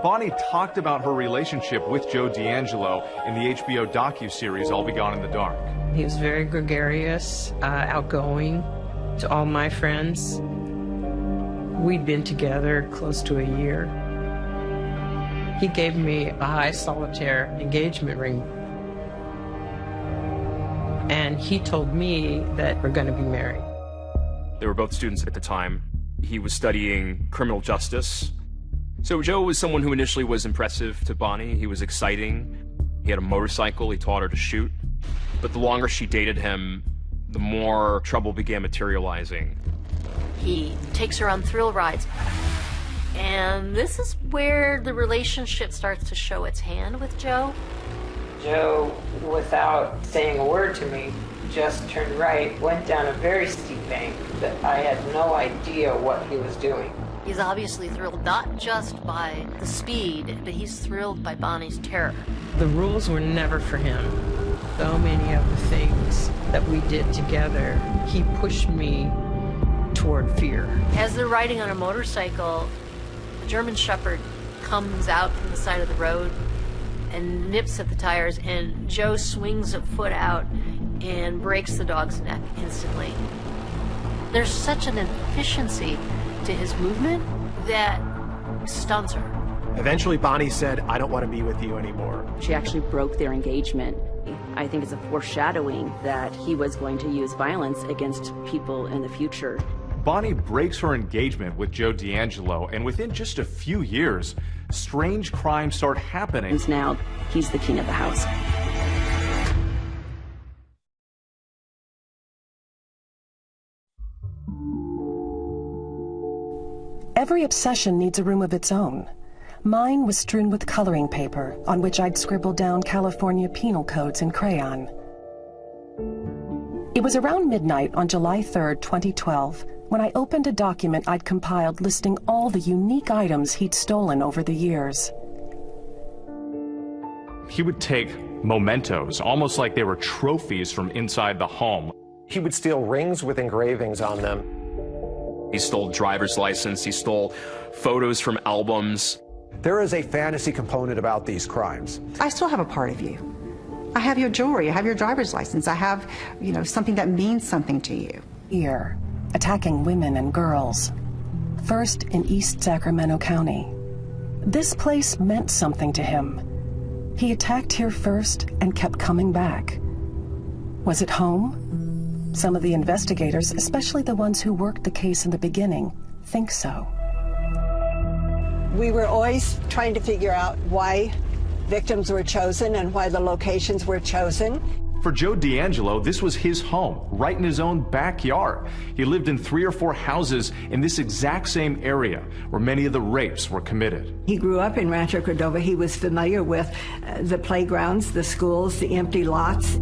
Bonnie talked about her relationship with Joe D'Angelo in the HBO docuseries All Be Gone in the Dark. He was very gregarious, outgoing to all my friends. We'd been together close to a year. He gave me a high solitaire engagement ring. And he told me that we're going to be married. They were both students at the time. He was studying criminal justice. So Joe was someone who initially was impressive to Bonnie. He was exciting. He had a motorcycle. He taught her to shoot. But the longer she dated him, the more trouble began materializing. He takes her on thrill rides. And this is where the relationship starts to show its hand with Joe. Joe, without saying a word to me, just turned right, went down a very steep bank that I had no idea what he was doing. He's obviously thrilled not just by the speed, but he's thrilled by Bonnie's terror. The rules were never for him. So many of the things that we did together, he pushed me toward fear. As they're riding on a motorcycle, a German Shepherd comes out from the side of the road and nips at the tires, and Joe swings a foot out and breaks the dog's neck instantly. There's such an efficiency to his movement that stuns her. Eventually, Bonnie said, "I don't want to be with you anymore." She actually broke their engagement. I think it's a foreshadowing that he was going to use violence against people in the future. Bonnie breaks her engagement with Joe D'Angelo, and within just a few years, strange crimes start happening. And now he's the king of the house. Every obsession needs a room of its own. Mine was strewn with coloring paper on which I'd scribbled down California penal codes in crayon. It was around midnight on July 3rd, 2012, when I opened a document I'd compiled listing all the unique items he'd stolen over the years. He would take mementos, almost like they were trophies from inside the home. He would steal rings with engravings on them. He stole driver's license, he stole photos from albums. There is a fantasy component about these crimes. I still have a part of you. I have your jewelry, I have your driver's license, I have, something that means something to you. Here, attacking women and girls. First in East Sacramento County. This place meant something to him. He attacked here first and kept coming back. Was it home? Some of the investigators, especially the ones who worked the case in the beginning, think so. We were always trying to figure out why victims were chosen and why the locations were chosen. For Joe D'Angelo, this was his home, right in his own backyard. He lived in 3 or 4 houses in this exact same area where many of the rapes were committed. He grew up in Rancho Cordova. He was familiar with the playgrounds, the schools, the empty lots.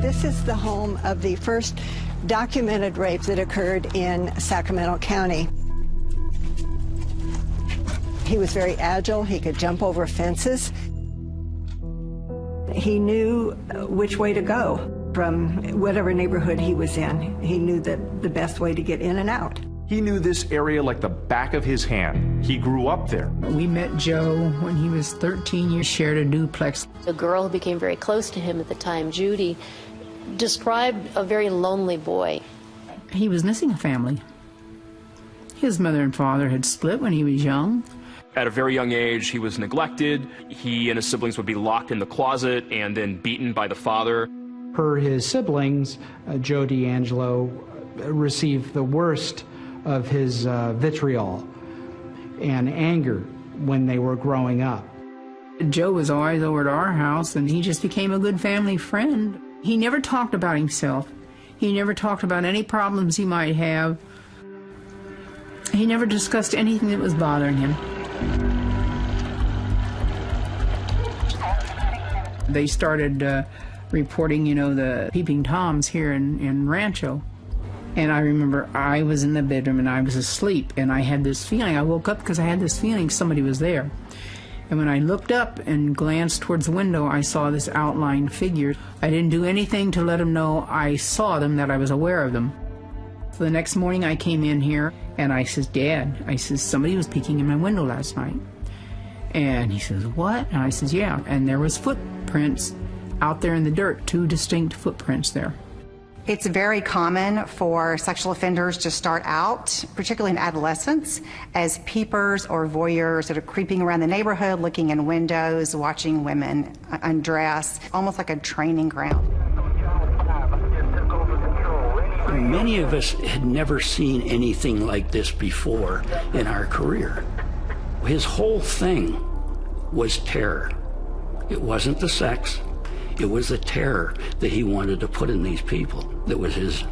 This is the home of the first documented rape that occurred in Sacramento County. He was very agile. He could jump over fences. He knew which way to go from whatever neighborhood he was in. He knew the best way to get in and out. He knew this area like the back of his hand. He grew up there. We met Joe when he was 13 years, shared a duplex. The girl who became very close to him at the time, Judy, described a very lonely boy. He was missing a family. His mother and father had split when he was young. At a very young age, he was neglected. He and his siblings would be locked in the closet and then beaten by the father. Per his siblings, Joe D'Angelo received the worst of his vitriol and anger when they were growing up. Joe was always over at our house, and he just became a good family friend. He never talked about himself. He never talked about any problems he might have. He never discussed anything that was bothering him. They started reporting, the peeping Toms here in Rancho. And I remember I was in the bedroom and I was asleep, and I had this feeling. I woke up because I had this feeling somebody was there. And when I looked up and glanced towards the window, I saw this outlined figure. I didn't do anything to let him know I saw them, that I was aware of them. So the next morning I came in here and I says, "Dad," I says, "somebody was peeking in my window last night." And he says, "What?" And I says, "Yeah." And there was footprints out there in the dirt, 2 distinct footprints there. It's very common for sexual offenders to start out, particularly in adolescence, as peepers or voyeurs that are creeping around the neighborhood, looking in windows, watching women undress, almost like a training ground. Many of us had never seen anything like this before in our career. His whole thing was terror. It wasn't the sex. It was the terror that he wanted to put in these people that was his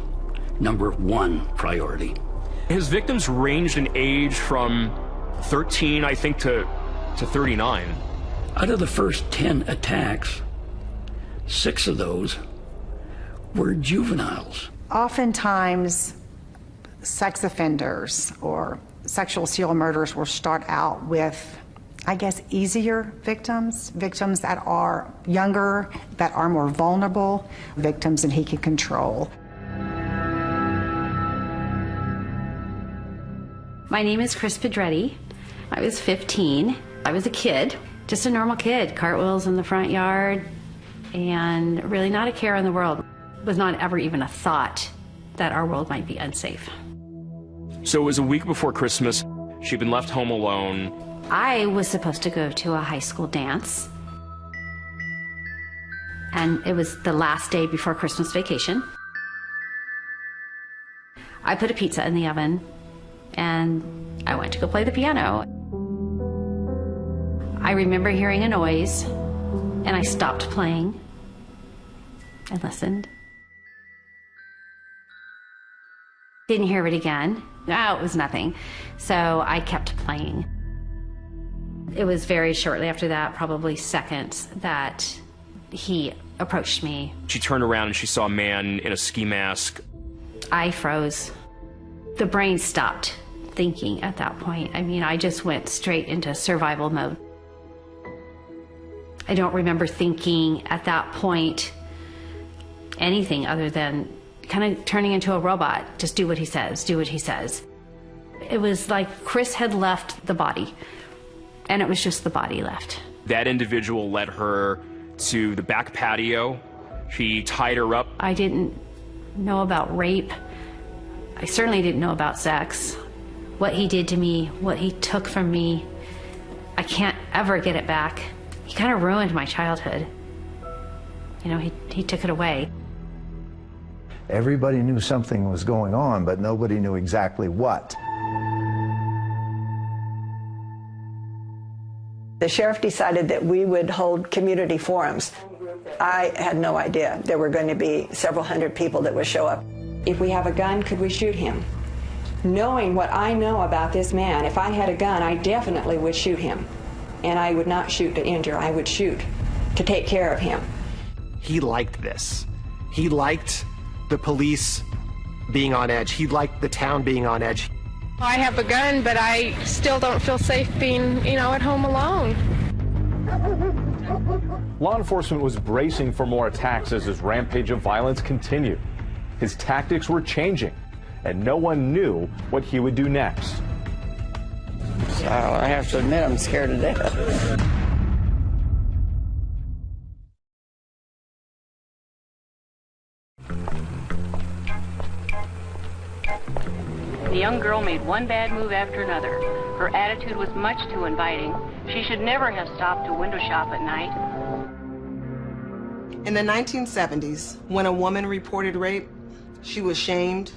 #1 priority. His victims ranged in age from 13, I think, to 39. Out of the first 10 attacks, 6 of those were juveniles. Oftentimes, sex offenders or sexual serial murderers will start out with, I guess, easier victims that are younger, that are more vulnerable, victims that he can control. My name is Chris Pedretti. I was 15. I was a kid, just a normal kid, cartwheels in the front yard, and really not a care in the world. It was not ever even a thought that our world might be unsafe. So it was a week before Christmas. She'd been left home alone. I was supposed to go to a high school dance, and it was the last day before Christmas vacation. I put a pizza in the oven, and I went to go play the piano. I remember hearing a noise, and I stopped playing and listened. Didn't hear it again. No, it was nothing. So I kept playing. It was very shortly after that, probably seconds, that he approached me. She turned around and she saw a man in a ski mask. I froze. The brain stopped thinking at that point. I mean, I just went straight into survival mode. I don't remember thinking at that point anything other than kind of turning into a robot. Just do what he says, do what he says. It was like Chris had left the body, and it was just the body left. That individual led her to the back patio. She tied her up. I didn't know about rape. I certainly didn't know about sex. What he did to me, what he took from me, I can't ever get it back. He kind of ruined my childhood. You know, he took it away. Everybody knew something was going on, but nobody knew exactly what. The sheriff decided that we would hold community forums. I had no idea there were going to be several hundred people that would show up. If we have a gun, could we shoot him? Knowing what I know about this man, if I had a gun, I definitely would shoot him. And I would not shoot to injure, I would shoot to take care of him. He liked this. He liked the police being on edge. He liked the town being on edge. I have a gun, but I still don't feel safe being, at home alone. Law enforcement was bracing for more attacks as his rampage of violence continued. His tactics were changing, and no one knew what he would do next. So I have to admit, I'm scared to death. The young girl made one bad move after another. Her attitude was much too inviting. She should never have stopped to window shop at night. In the 1970s, when a woman reported rape, she was shamed,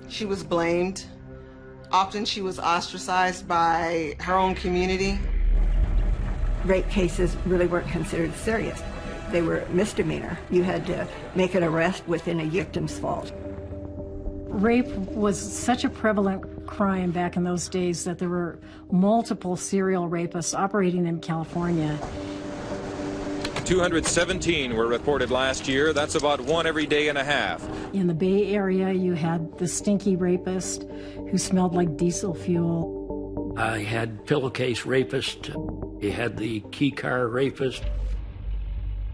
she was blamed. Often she was ostracized by her own community. Rape cases really weren't considered serious. They were misdemeanor. You had to make an arrest within a victim's fault. Rape was such a prevalent crime back in those days that there were multiple serial rapists operating in California. 217 were reported last year. That's about one every day and a half. In the Bay Area, you had the stinky rapist who smelled like diesel fuel. I had pillowcase rapist. You had the key car rapist.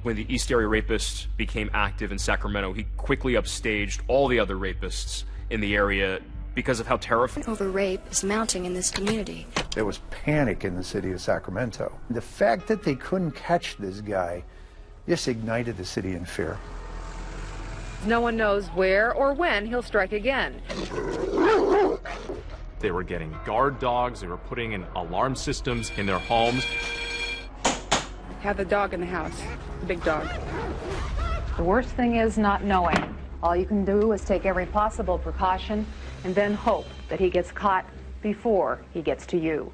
When the East Area Rapist became active in Sacramento, he quickly upstaged all the other rapists in the area because of how terrifying. Over rape is mounting in this community. There was panic in the city of Sacramento. The fact that they couldn't catch this guy just ignited the city in fear. No one knows where or when he'll strike again. They were getting guard dogs. They were putting in alarm systems in their homes. Have the dog in the house, the big dog. The worst thing is not knowing. All you can do is take every possible precaution and then hope that he gets caught before he gets to you.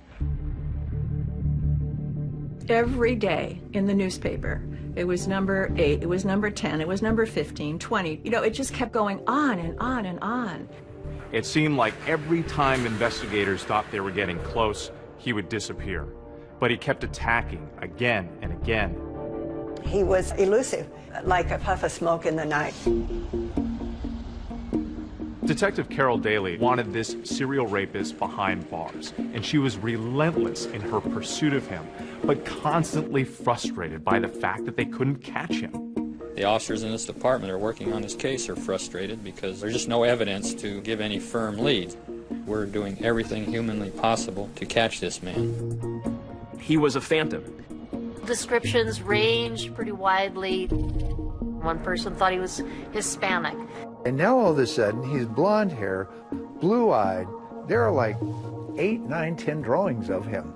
Every day in the newspaper, it was number 8, it was number 10, it was number 15, 20. It just kept going on and on and on. It seemed like every time investigators thought they were getting close, he would disappear. But he kept attacking again and again. He was elusive, like a puff of smoke in the night. Detective Carol Daly wanted this serial rapist behind bars, and she was relentless in her pursuit of him, but constantly frustrated by the fact that they couldn't catch him. The officers in this department are working on this case are frustrated because there's just no evidence to give any firm lead. We're doing everything humanly possible to catch this man. He was a phantom. Descriptions ranged pretty widely. One person thought he was Hispanic. And now all of a sudden, he's blonde hair, blue-eyed. There are like 8, 9, 10 drawings of him.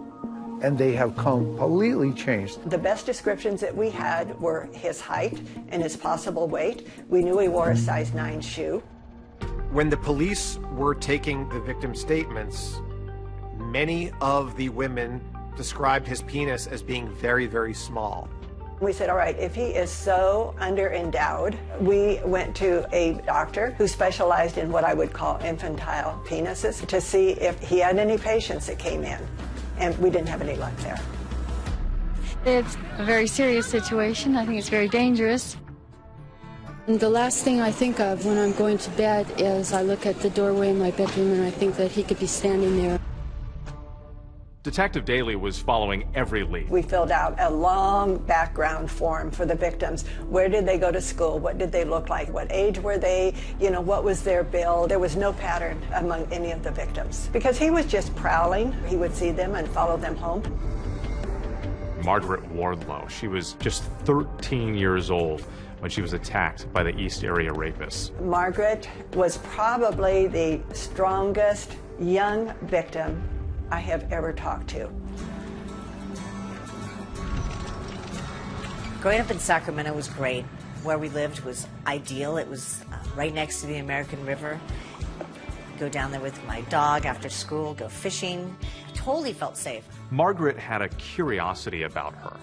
And they have completely changed. The best descriptions that we had were his height and his possible weight. We knew he wore a size 9 shoe. When the police were taking the victim's statements, many of the women described his penis as being very, very small. We said, all right, if he is so under-endowed, we went to a doctor who specialized in what I would call infantile penises to see if he had any patients that came in, and we didn't have any luck there. It's a very serious situation. I think it's very dangerous. The last thing I think of when I'm going to bed is I look at the doorway in my bedroom and I think that he could be standing there. Detective Daly was following every lead. We filled out a long background form for the victims. Where did they go to school? What did they look like? What age were they? You know, what was their build? There was no pattern among any of the victims because he was just prowling. He would see them and follow them home. Margaret Wardlow, she was just 13 years old when she was attacked by the East Area rapists. Margaret was probably the strongest young victim I have ever talked to. Growing up in Sacramento was great. Where we lived was ideal. It was right next to the American River. Go down there with my dog after school, go fishing. Totally felt safe. Margaret had a curiosity about her.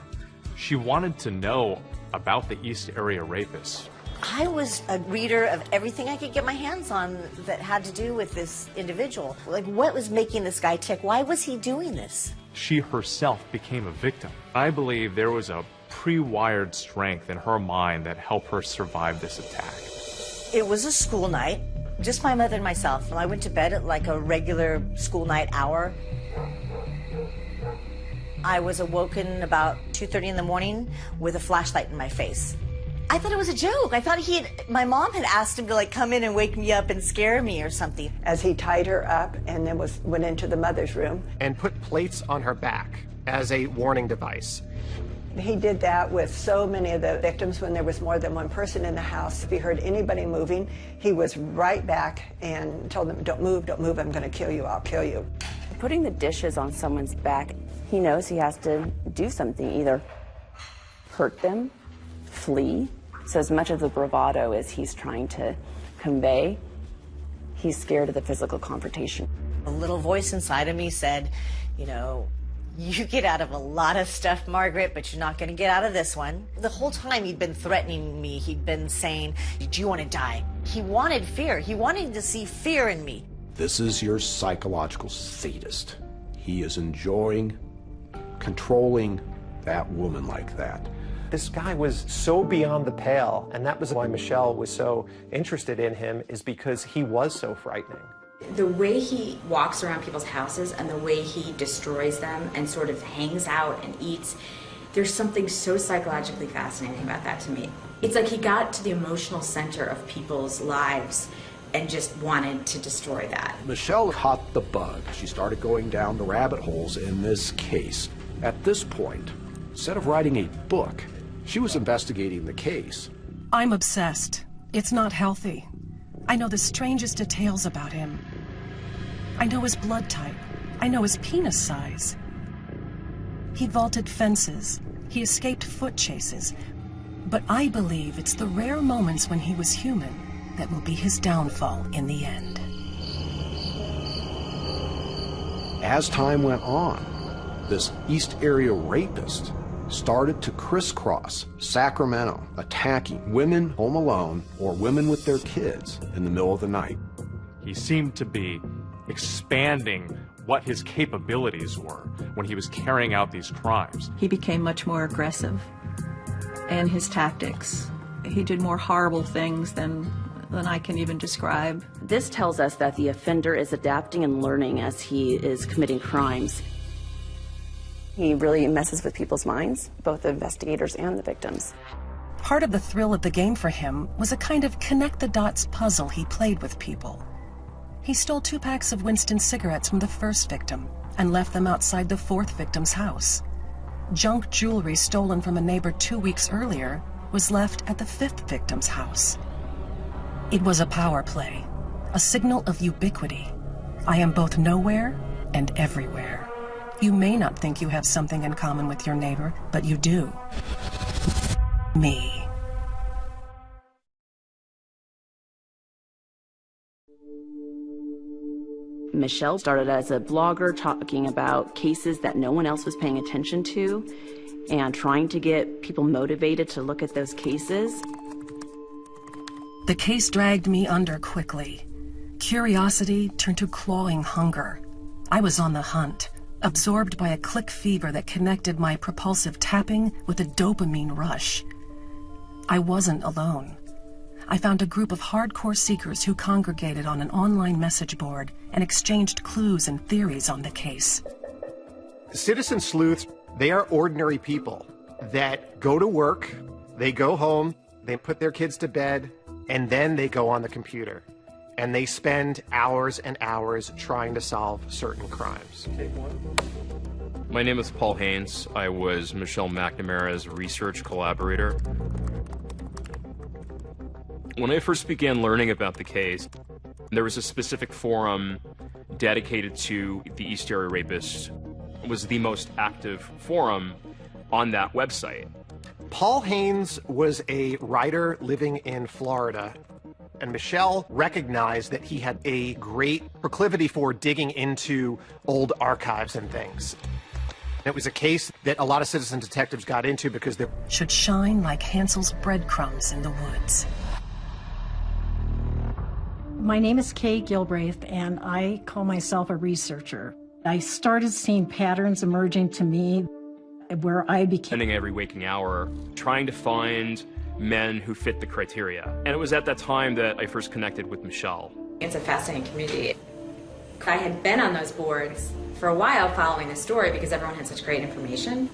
She wanted to know about the East Area rapists. I was a reader of everything I could get my hands on that had to do with this individual. Like, what was making this guy tick? Why was he doing this? She herself became a victim. I believe there was a pre-wired strength in her mind that helped her survive this attack. It was a school night, just my mother and myself. And I went to bed at like a regular school night hour. I was awoken about 2:30 in the morning with a flashlight in my face. I thought it was a joke. I thought my mom had asked him to like come in and wake me up and scare me or something. As he tied her up and then went into the mother's room. And put plates on her back as a warning device. He did that with so many of the victims when there was more than one person in the house. If he heard anybody moving, he was right back and told them, don't move, I'm gonna kill you, I'll kill you. Putting the dishes on someone's back, he knows he has to do something, either hurt them, flee. So as much of the bravado as he's trying to convey, he's scared of the physical confrontation. A little voice inside of me said, you know, you get out of a lot of stuff, Margaret, but you're not going to get out of this one. The whole time he'd been threatening me. He'd been saying, do you want to die? He wanted fear. He wanted to see fear in me. This is your psychological sadist. He is enjoying controlling that woman like that. This guy was so beyond the pale, and that was why Michelle was so interested in him, is because he was so frightening. The way he walks around people's houses and the way he destroys them and sort of hangs out and eats, there's something so psychologically fascinating about that to me. It's like he got to the emotional center of people's lives and just wanted to destroy that. Michelle caught the bug. She started going down the rabbit holes in this case. At this point, instead of writing a book, she was investigating the case. I'm obsessed. It's not healthy. I know the strangest details about him. I know his blood type. I know his penis size. He vaulted fences. He escaped foot chases. But I believe it's the rare moments when he was human that will be his downfall in the end. As time went on, this East Area rapist started to crisscross Sacramento, attacking women home alone or women with their kids in the middle of the night. He seemed to be expanding what his capabilities were when he was carrying out these crimes. He became much more aggressive. and his tactics. He did more horrible things than I can even describe. This tells us that the offender is adapting and learning as he is committing crimes. He really messes with people's minds, both the investigators and the victims. Part of the thrill of the game for him was a kind of connect-the-dots puzzle he played with people. He stole 2 packs of Winston cigarettes from the first victim and left them outside the 4th victim's house. Junk jewelry stolen from a neighbor 2 weeks earlier was left at the 5th victim's house. It was a power play, a signal of ubiquity. I am both nowhere and everywhere. You may not think you have something in common with your neighbor, but you do. Me. Michelle started as a blogger talking about cases that no one else was paying attention to and trying to get people motivated to look at those cases. The case dragged me under quickly. Curiosity turned to clawing hunger. I was on the hunt, absorbed by a click fever that connected my propulsive tapping with a dopamine rush. I wasn't alone. I found a group of hardcore seekers who congregated on an online message board and exchanged clues and theories on the case. Citizen sleuths, they are ordinary people that go to work, they go home, they put their kids to bed, and then they go on the computer. And they spend hours and hours trying to solve certain crimes. My name is Paul Haynes. I was Michelle McNamara's research collaborator. When I first began learning about the case, there was a specific forum dedicated to the East Area Rapist. It was the most active forum on that website. Paul Haynes was a writer living in Florida, and Michelle recognized that he had a great proclivity for digging into old archives and things. It was a case that a lot of citizen detectives got into because they should shine like Hansel's breadcrumbs in the woods. My name is Kay Gilbraith, and I call myself a researcher. I started seeing patterns emerging to me where I became... Spending every waking hour trying to find men who fit the criteria. And it was at that time that I first connected with Michelle. It's a fascinating community. I had been on those boards for a while following the story because everyone had such great information.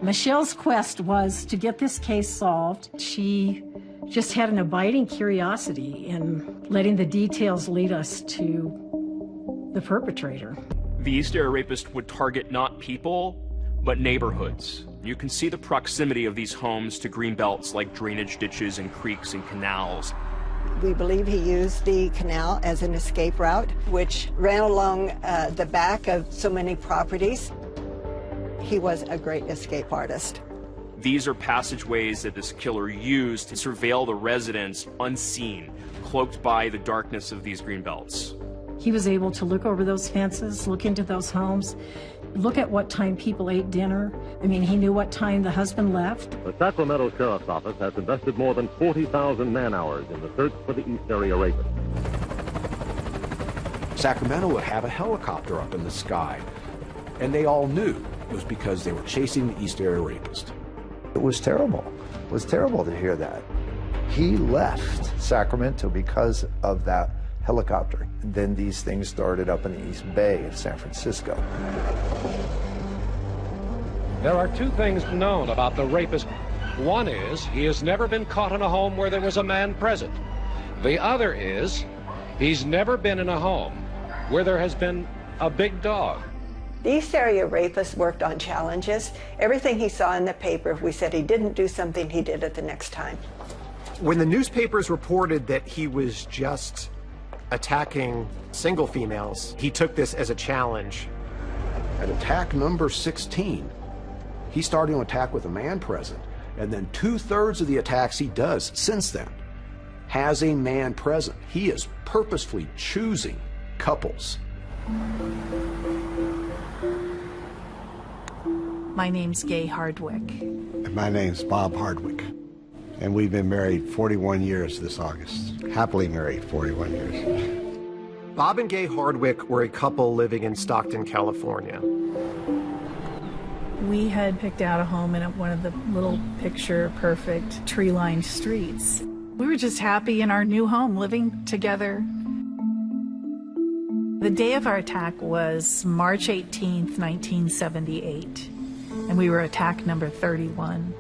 Michelle's quest was to get this case solved. She just had an abiding curiosity in letting the details lead us to the perpetrator. The East Area Rapist would target not people, but neighborhoods. You can see the proximity of these homes to green belts like drainage ditches and creeks and canals. We believe he used the canal as an escape route, which ran along the back of so many properties. He was a great escape artist. These are passageways that this killer used to surveil the residents unseen, cloaked by the darkness of these green belts. He was able to look over those fences, look into those homes, look at what time people ate dinner. I mean, he knew what time the husband left. The Sacramento Sheriff's Office has invested more than 40,000 man-hours in the search for the East Area Rapist. Sacramento would have a helicopter up in the sky, and they all knew it was because they were chasing the East Area Rapist. It was terrible. It was terrible to hear that. He left Sacramento because of that helicopter. And then these things started up in the East Bay of San Francisco. There are 2 things known about the rapist. One is he has never been caught in a home where there was a man present. The other is he's never been in a home where there has been a big dog. The East Area Rapist worked on challenges. Everything he saw in the paper, if we said he didn't do something, he did it the next time. When the newspapers reported that he was just attacking single females, he took this as a challenge. At attack number 16, he's starting to attack with a man present, and then 2/3 of the attacks he does since then has a man present. He is purposefully choosing couples. My name's Gay Hardwick. And my name's Bob Hardwick. And we've been married 41 years this August. Happily married 41 years. Bob and Gay Hardwick were a couple living in Stockton, California. We had picked out a home in one of the little picture-perfect tree-lined streets. We were just happy in our new home, living together. The day of our attack was March 18th, 1978, and we were attack number 31.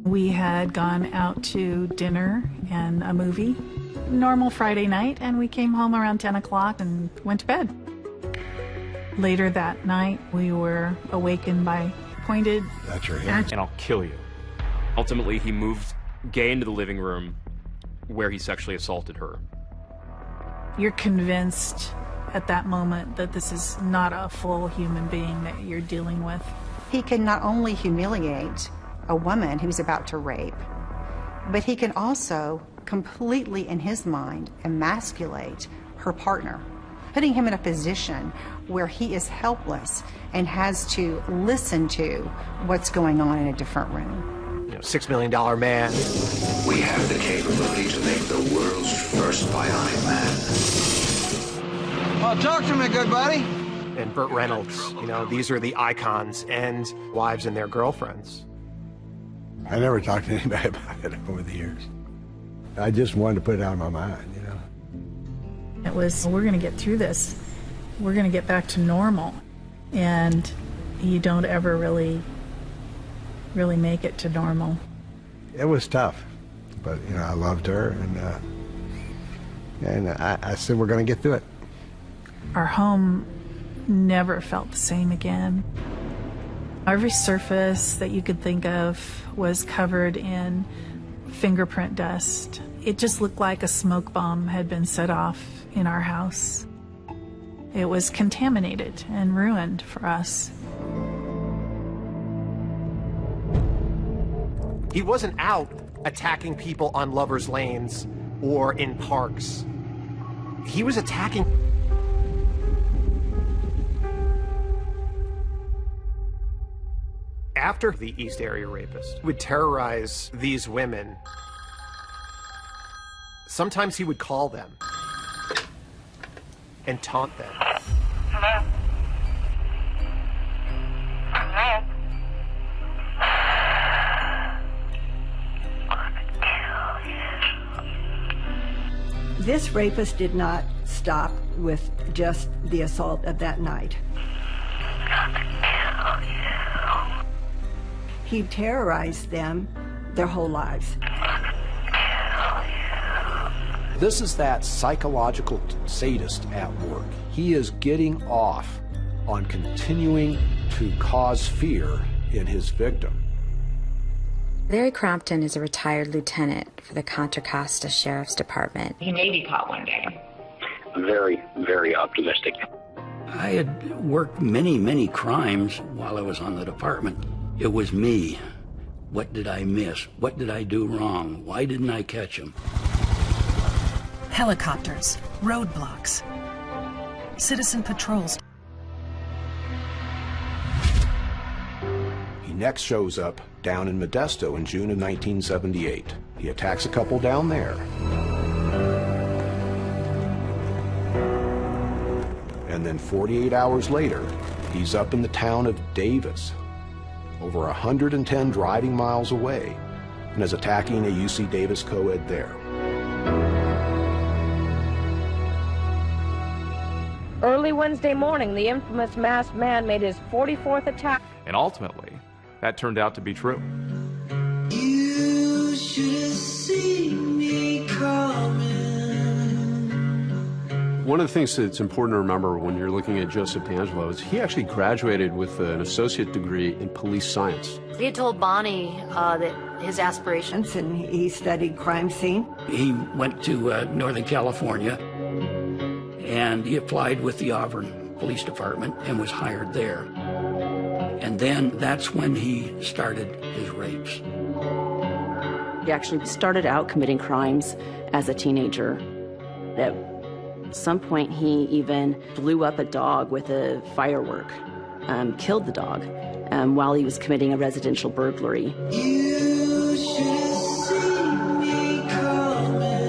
We had gone out to dinner and a movie, normal Friday night, and we came home around 10 o'clock and went to bed. Later that night, we were awakened by pointed... That's your and I'll kill you. Ultimately, he moved Gay into the living room where he sexually assaulted her. You're convinced at that moment that this is not a full human being that you're dealing with. He can not only humiliate a woman who's about to rape, but he can also completely, in his mind, emasculate her partner, putting him in a position where he is helpless and has to listen to what's going on in a different room. You know, $6 million man. We have the capability to make the world's first bionic man. Well, talk to me, good buddy. And Burt Reynolds, you know, these are the icons and wives and their girlfriends. I never talked to anybody about it over the years. I just wanted to put it out of my mind, you know. It was, we're going to get through this. We're going to get back to normal. And you don't ever really make it to normal. It was tough, but, you know, I loved her, and I said, we're going to get through it. Our home never felt the same again. Every surface that you could think of was covered in fingerprint dust. It just looked like a smoke bomb had been set off in our house. It was contaminated and ruined for us. He wasn't out attacking people on lovers' lanes or in parks. He was attacking... After the East Area Rapist would terrorize these women, sometimes he would call them and taunt them. Hello? Hello? This rapist did not stop with just the assault of that night. He terrorized them their whole lives. This is that psychological sadist at work. He is getting off on continuing to cause fear in his victim. Larry Crompton is a retired lieutenant for the Contra Costa Sheriff's Department. He may be caught one day. Very, very optimistic. I had worked many crimes while I was on the department. It was me. What did I miss? What did I do wrong? Why didn't I catch him? Helicopters, roadblocks, citizen patrols. He next shows up down in Modesto in June of 1978. He attacks a couple down there. And then 48 hours later, he's up in the town of Davis, over 110 driving miles away, and is attacking a UC Davis co-ed there. Early Wednesday morning, the infamous masked man made his 44th attack. And ultimately, that turned out to be true. You should have seen me coming. One of the things that's important to remember when you're looking at Joseph D'Angelo is he actually graduated with an associate degree in police science. He had told Bonnie that his aspirations, and he studied crime scene. He went to Northern California, and he applied with the Auburn Police Department and was hired there. And then that's when he started his rapes. He actually started out committing crimes as a teenager. At some point, he even blew up a dog with a firework, killed the dog while he was committing a residential burglary. You should have seen me coming.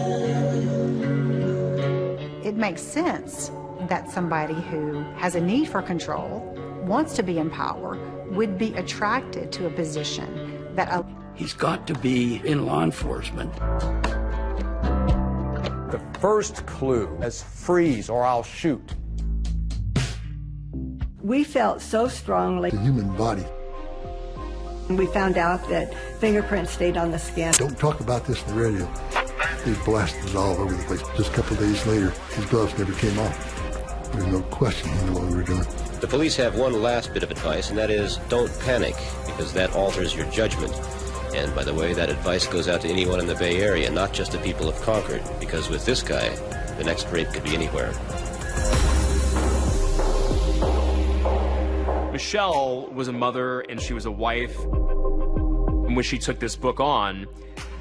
It makes sense that somebody who has a need for control, wants to be in power, would be attracted to a position that... He's got to be in law enforcement. The first clue is freeze or I'll shoot. We felt so strongly. The human body. We found out that fingerprints stayed on the skin. Don't talk about this on the radio. They blasted all over the place. Just a couple of days later, his gloves never came off. There's no question he knew what we were doing. The police have one last bit of advice, and that is don't panic, because that alters your judgment. And by the way, that advice goes out to anyone in the Bay Area, not just the people of Concord, because with this guy, the next rape could be anywhere. Michelle was a mother and she was a wife. And when she took this book on,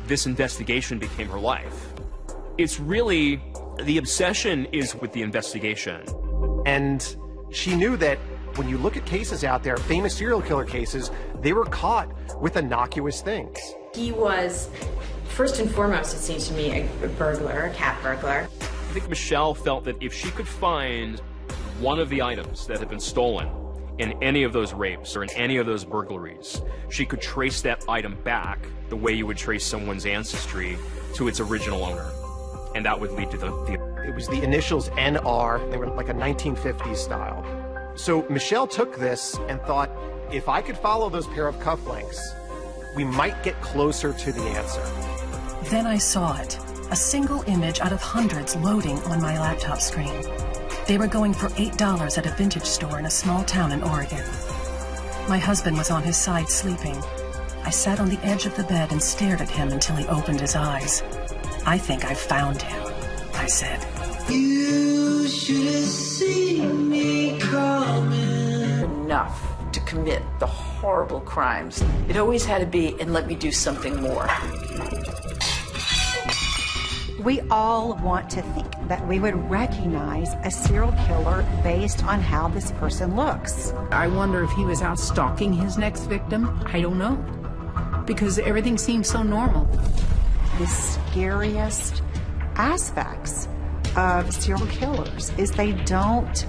this investigation became her life. It's really, the obsession is with the investigation. And she knew that when you look at cases out there, famous serial killer cases, they were caught with innocuous things. He was, first and foremost, it seems to me, a burglar, a cat burglar. I think Michelle felt that if she could find one of the items that had been stolen in any of those rapes or in any of those burglaries, she could trace that item back the way you would trace someone's ancestry to its original owner. And that would lead to It was the initials NR. They were like a 1950s style. So Michelle took this and thought, if I could follow those pair of cufflinks, we might get closer to the answer. Then I saw it, a single image out of hundreds loading on my laptop screen. They were going for $8 at a vintage store in a small town in Oregon. My husband was on his side sleeping. I sat on the edge of the bed and stared at him until he opened his eyes. I think I found him, I said. You should have seen me coming. Enough to commit the horrible crimes. It always had to be, and let me do something more. We all want to think that we would recognize a serial killer based on how this person looks. I wonder if he was out stalking his next victim. I don't know, because everything seems so normal. The scariest aspects of serial killers is they don't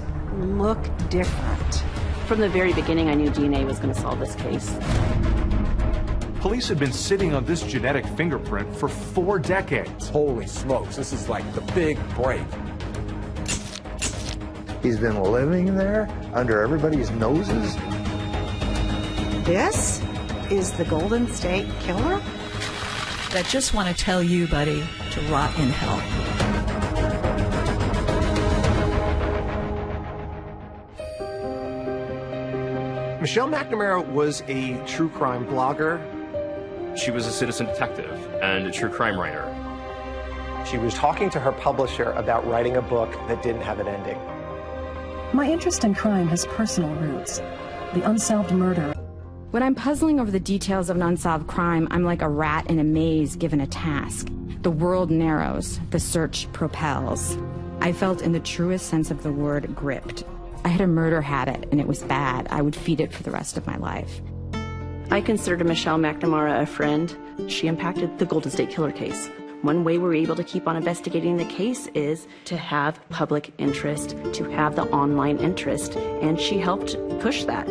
look different. From the very beginning, I knew DNA was going to solve this case. Police had been sitting on this genetic fingerprint for 4 decades. Holy smokes, this is like the big break. He's been living there under everybody's noses. This is the Golden State Killer? I just want to tell you, buddy, to rot in hell. Michelle McNamara was a true crime blogger. She was a citizen detective and a true crime writer. She was talking to her publisher about writing a book that didn't have an ending. My interest in crime has personal roots. The unsolved murder. When I'm puzzling over the details of an unsolved crime, I'm like a rat in a maze given a task. The world narrows, the search propels. I felt in the truest sense of the word gripped. I had a murder habit and it was bad. I would feed it for the rest of my life. I considered Michelle McNamara a friend. She impacted the Golden State Killer case. One way we're able to keep on investigating the case is to have public interest, to have the online interest, and she helped push that.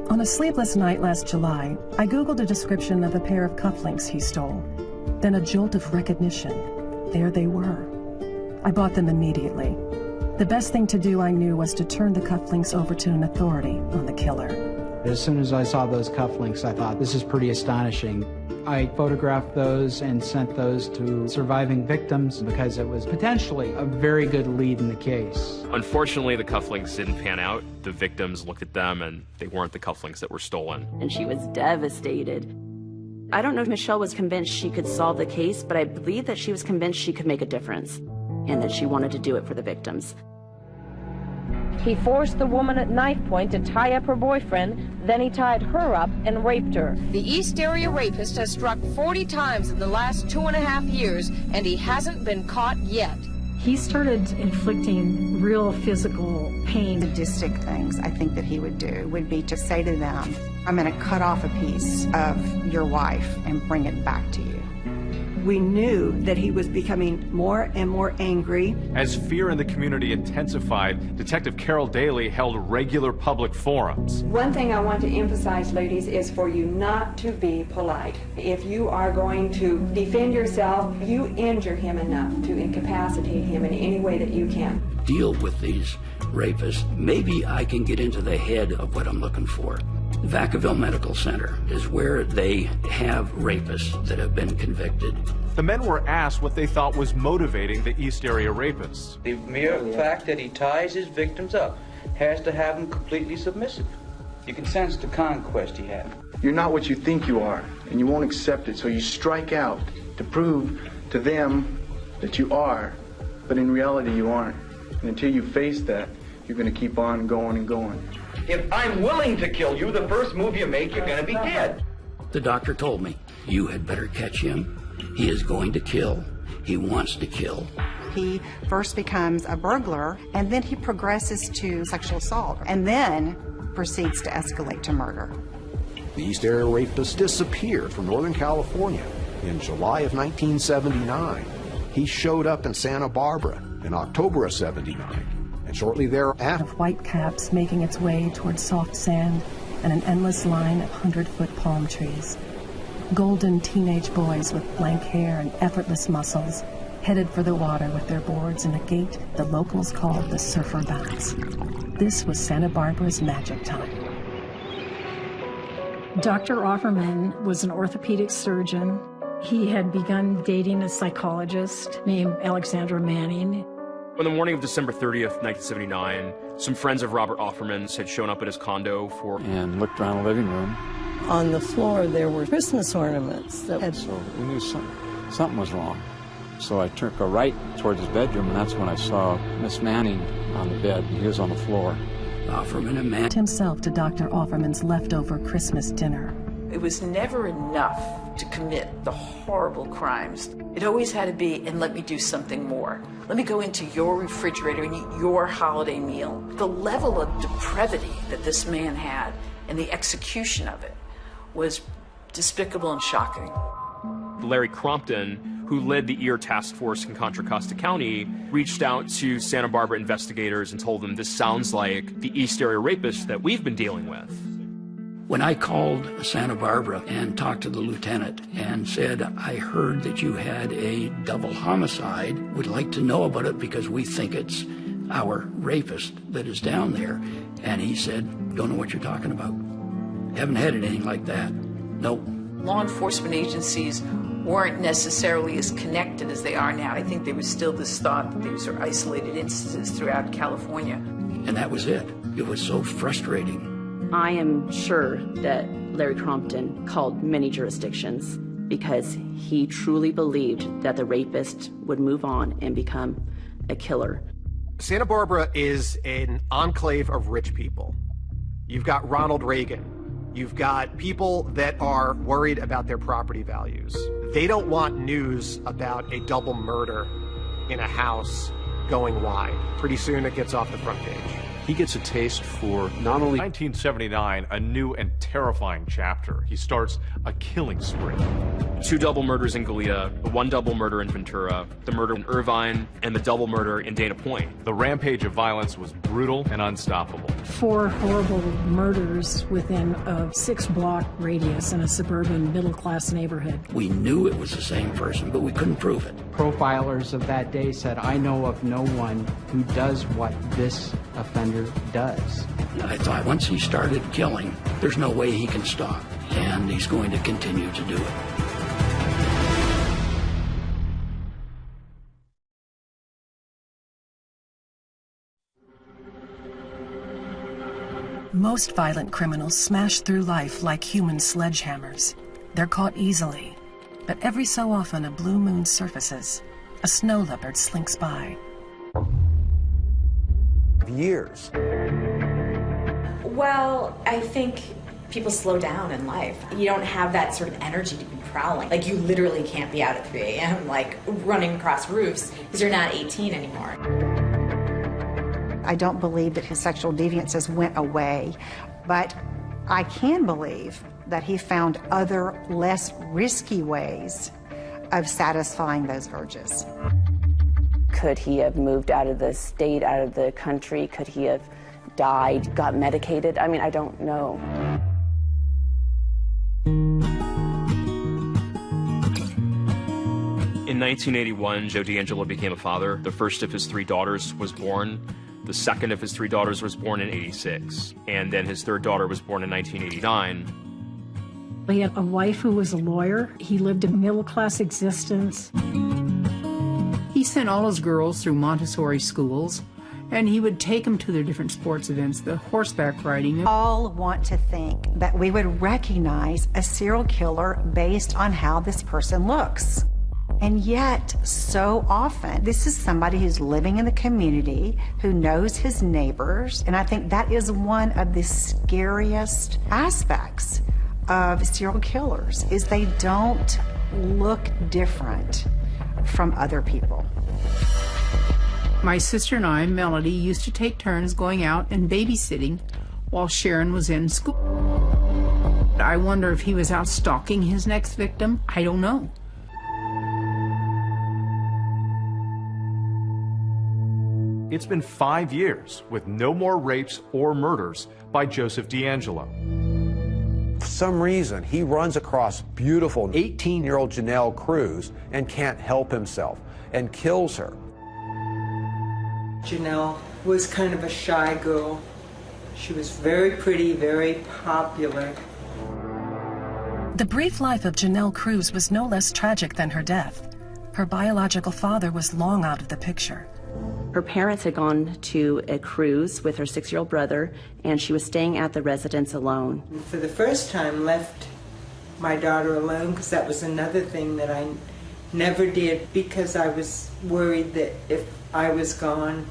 On a sleepless night last July, I Googled a description of a pair of cufflinks he stole. Then a jolt of recognition. There they were. I bought them immediately. The best thing to do, I knew, was to turn the cufflinks over to an authority on the killer. As soon as I saw those cufflinks, I thought, this is pretty astonishing. I photographed those and sent those to surviving victims because it was potentially a very good lead in the case. Unfortunately, the cufflinks didn't pan out. The victims looked at them and they weren't the cufflinks that were stolen. And she was devastated. I don't know if Michelle was convinced she could solve the case, but I believe that she was convinced she could make a difference and that she wanted to do it for the victims. He forced the woman at knife point to tie up her boyfriend, then he tied her up and raped her. The East Area rapist has struck 40 times in the last 2.5 years, and he hasn't been caught yet. He started inflicting real physical pain. Sadistic things I think that he would do would be to say to them, I'm going to cut off a piece of your wife and bring it back to you. We knew that he was becoming more and more angry. As fear in the community intensified, Detective Carol Daly held regular public forums. One thing I want to emphasize, ladies, is for you not to be polite. If you are going to defend yourself, you injure him enough to incapacitate him in any way that you can. Deal with these rapists. Maybe I can get into the head of what I'm looking for. Vacaville Medical Center is where they have rapists that have been convicted. The men were asked what they thought was motivating the East Area rapists. The mere fact that he ties his victims up has to have them completely submissive. You can sense the conquest he had. You're not what you think you are, and you won't accept it, so you strike out to prove to them that you are, but in reality you aren't. And until you face that, you're going to keep on going and going. If I'm willing to kill you, the first move you make, you're going to be dead. The doctor told me, you had better catch him. He is going to kill. He wants to kill. He first becomes a burglar, and then he progresses to sexual assault, and then proceeds to escalate to murder. The East Area rapist disappeared from Northern California in July of 1979. He showed up in Santa Barbara in October of '79. And shortly thereafter, of white caps making its way towards soft sand and an endless line of 100-foot palm trees. Golden teenage boys with blank hair and effortless muscles headed for the water with their boards in a gate the locals called the Surfer Bounce. This was Santa Barbara's magic time. Dr. Offerman was an orthopedic surgeon. He had begun dating a psychologist named Alexandra Manning. On the morning of December 30th, 1979, some friends of Robert Offerman's had shown up at his condo and looked around the living room. On the floor, there were Christmas ornaments that had... So we knew something was wrong. So I took a right towards his bedroom, and that's when I saw Miss Manning on the bed, and he was on the floor. Offerman and Manning himself to Dr. Offerman's leftover Christmas dinner. It was never enough to commit the horrible crimes. It always had to be, and let me do something more. Let me go into your refrigerator and eat your holiday meal. The level of depravity that this man had and the execution of it was despicable and shocking. Larry Crompton, who led the EAR task force in Contra Costa County, reached out to Santa Barbara investigators and told them this sounds like the East Area rapists that we've been dealing with. When I called Santa Barbara and talked to the lieutenant and said, I heard that you had a double homicide, would like to know about it because we think it's our rapist that is down there. And he said, don't know what you're talking about. Haven't had anything like that. Nope. Law enforcement agencies weren't necessarily as connected as they are now. I think there was still this thought that these are isolated instances throughout California. And that was it. It was so frustrating. I am sure that Larry Crompton called many jurisdictions because he truly believed that the rapist would move on and become a killer. Santa Barbara is an enclave of rich people. You've got Ronald Reagan. You've got people that are worried about their property values. They don't want news about a double murder in a house going wide. Pretty soon it gets off the front page. He gets a taste for not only 1979, a new and terrifying chapter. He starts a killing spree. 2 double murders in Goleta, 1 double murder in Ventura, the murder in Irvine, and the double murder in Dana Point. The rampage of violence was brutal and unstoppable. 4 horrible murders within a 6-block radius in a suburban middle-class neighborhood. We knew it was the same person, but we couldn't prove it. Profilers of that day said, I know of no one who does what this offender does. I thought once he started killing, there's no way he can stop, and he's going to continue to do it. Most violent criminals smash through life like human sledgehammers. They're caught easily, but every so often a blue moon surfaces. A snow leopard slinks by. Years. Well, I think people slow down in life. You don't have that sort of energy to be prowling. Like, you literally can't be out at 3 a.m. like running across roofs because you're not 18 anymore. I don't believe that his sexual deviances went away, but I can believe that he found other, less risky ways of satisfying those urges. Could he have moved out of the state, out of the country? Could he have died, got medicated? I mean, I don't know. In 1981, Joe D'Angelo became a father. The first of his 3 daughters was born. The second of his 3 daughters was born in '86. And then his third daughter was born in 1989. He had a wife who was a lawyer. He lived a middle-class existence. He sent all his girls through Montessori schools, and he would take them to their different sports events, the horseback riding. All want to think that we would recognize a serial killer based on how this person looks. And yet, so often, this is somebody who's living in the community, who knows his neighbors, and I think that is one of the scariest aspects of serial killers, is they don't look different from other people. My sister and I, Melody, used to take turns going out and babysitting while Sharon was in school. I wonder if he was out stalking his next victim. I don't know. It's been 5 years with no more rapes or murders by Joseph D'Angelo. For some reason, he runs across beautiful 18-year-old Janelle Cruz and can't help himself and kills her. Janelle was kind of a shy girl. She was very pretty, very popular. The brief life of Janelle Cruz was no less tragic than her death. Her biological father was long out of the picture. Her parents had gone to a cruise with her 6-year-old brother, and she was staying at the residence alone. For the first time, left my daughter alone, because that was another thing that I never did, because I was worried that if I was gone,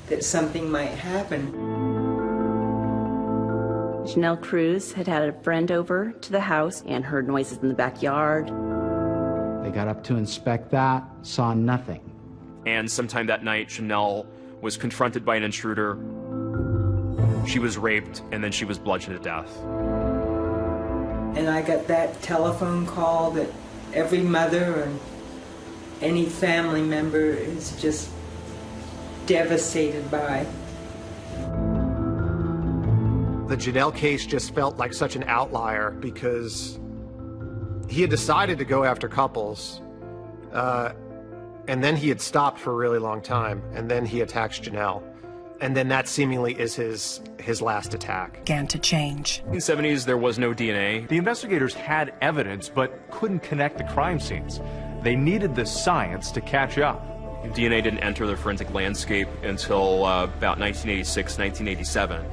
that something might happen. Janelle Cruz had had a friend over to the house and heard noises in the backyard. They got up to inspect that, saw nothing. And sometime that night, Janelle was confronted by an intruder. She was raped, and then she was bludgeoned to death. And I got that telephone call that every mother and any family member is just devastated by. The Janelle case just felt like such an outlier because he had decided to go after couples, and then he had stopped for a really long time, and then he attacks Janelle. And then that seemingly is his last attack. Began to change. In the 70s, there was no DNA. The investigators had evidence, but couldn't connect the crime scenes. They needed the science to catch up. DNA didn't enter the forensic landscape until about 1986, 1987.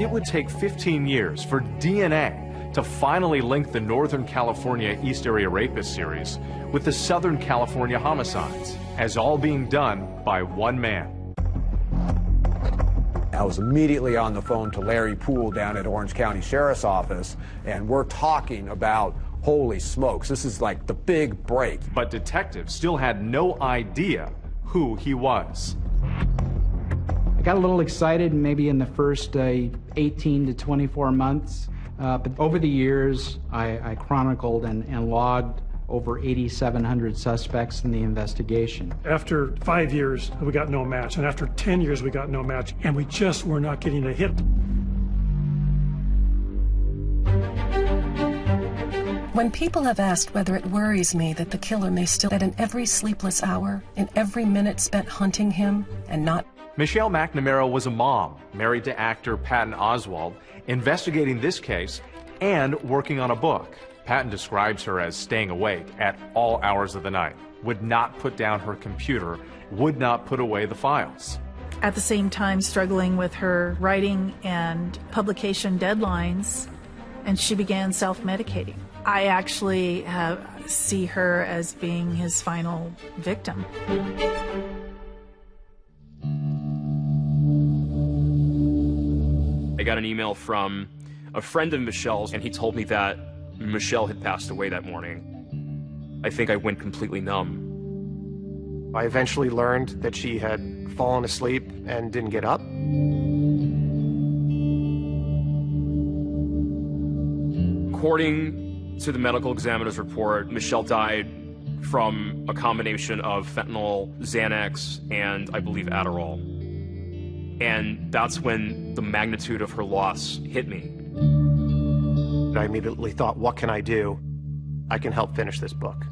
It would take 15 years for DNA to finally link the Northern California East Area Rapist series with the Southern California homicides, as all being done by one man. I was immediately on the phone to Larry Poole down at Orange County Sheriff's Office, and we're talking about, holy smokes, this is like the big break. But detectives still had no idea who he was. I got a little excited maybe in the first 18 to 24 months. But over the years, I chronicled and logged over 8,700 suspects in the investigation. After 5 years, we got no match, and after 10 years, we got no match, and we just were not getting a hit. When people have asked whether it worries me that the killer may still, that in every sleepless hour, in every minute spent hunting him and not... Michelle McNamara was a mom, married to actor Patton Oswalt, investigating this case and working on a book. Patton describes her as staying awake at all hours of the night, would not put down her computer, would not put away the files. At the same time, struggling with her writing and publication deadlines, and she began self-medicating. I actually see her as being his final victim. I got an email from a friend of Michelle's, and he told me that Michelle had passed away that morning. I think I went completely numb. I eventually learned that she had fallen asleep and didn't get up. According to the medical examiner's report, Michelle died from a combination of fentanyl, Xanax, and I believe Adderall. And that's when the magnitude of her loss hit me. I immediately thought, what can I do? I can help finish this book.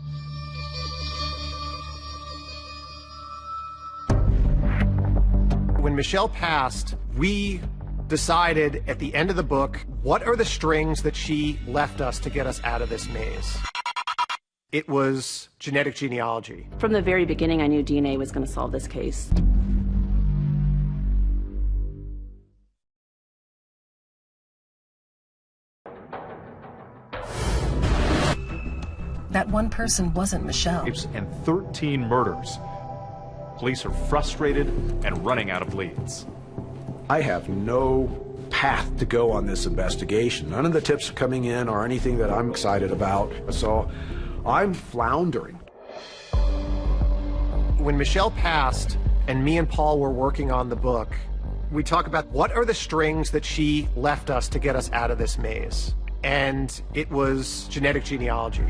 When Michelle passed, we decided at the end of the book, what are the strings that she left us to get us out of this maze? It was genetic genealogy. From the very beginning, I knew DNA was going to solve this case. That one person wasn't Michelle. And 13 murders. Police are frustrated and running out of leads. I have no path to go on this investigation. None of the tips are coming in or anything that I'm excited about, so I'm floundering. When Michelle passed and me and Paul were working on the book, we talk about what are the strings that she left us to get us out of this maze. And it was genetic genealogy.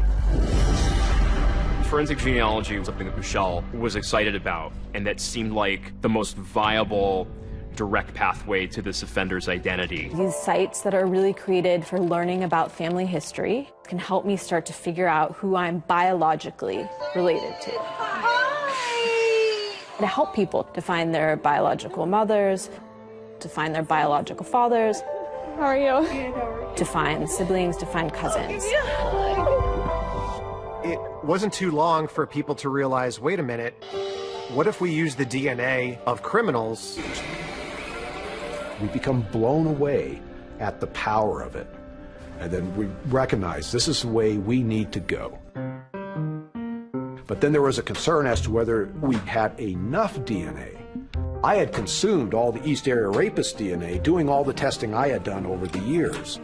Forensic genealogy was something that Michelle was excited about, and that seemed like the most viable, direct pathway to this offender's identity. These sites that are really created for learning about family history can help me start to figure out who I'm biologically related to. To help people to find their biological mothers, to find their biological fathers. How are you? To find siblings, to find cousins. It wasn't too long for people to realize, wait a minute, what if we use the DNA of criminals? We become blown away at the power of it. And then we recognize this is the way we need to go. But then there was a concern as to whether we had enough DNA. I had consumed all the East Area Rapist DNA, doing all the testing I had done over the years.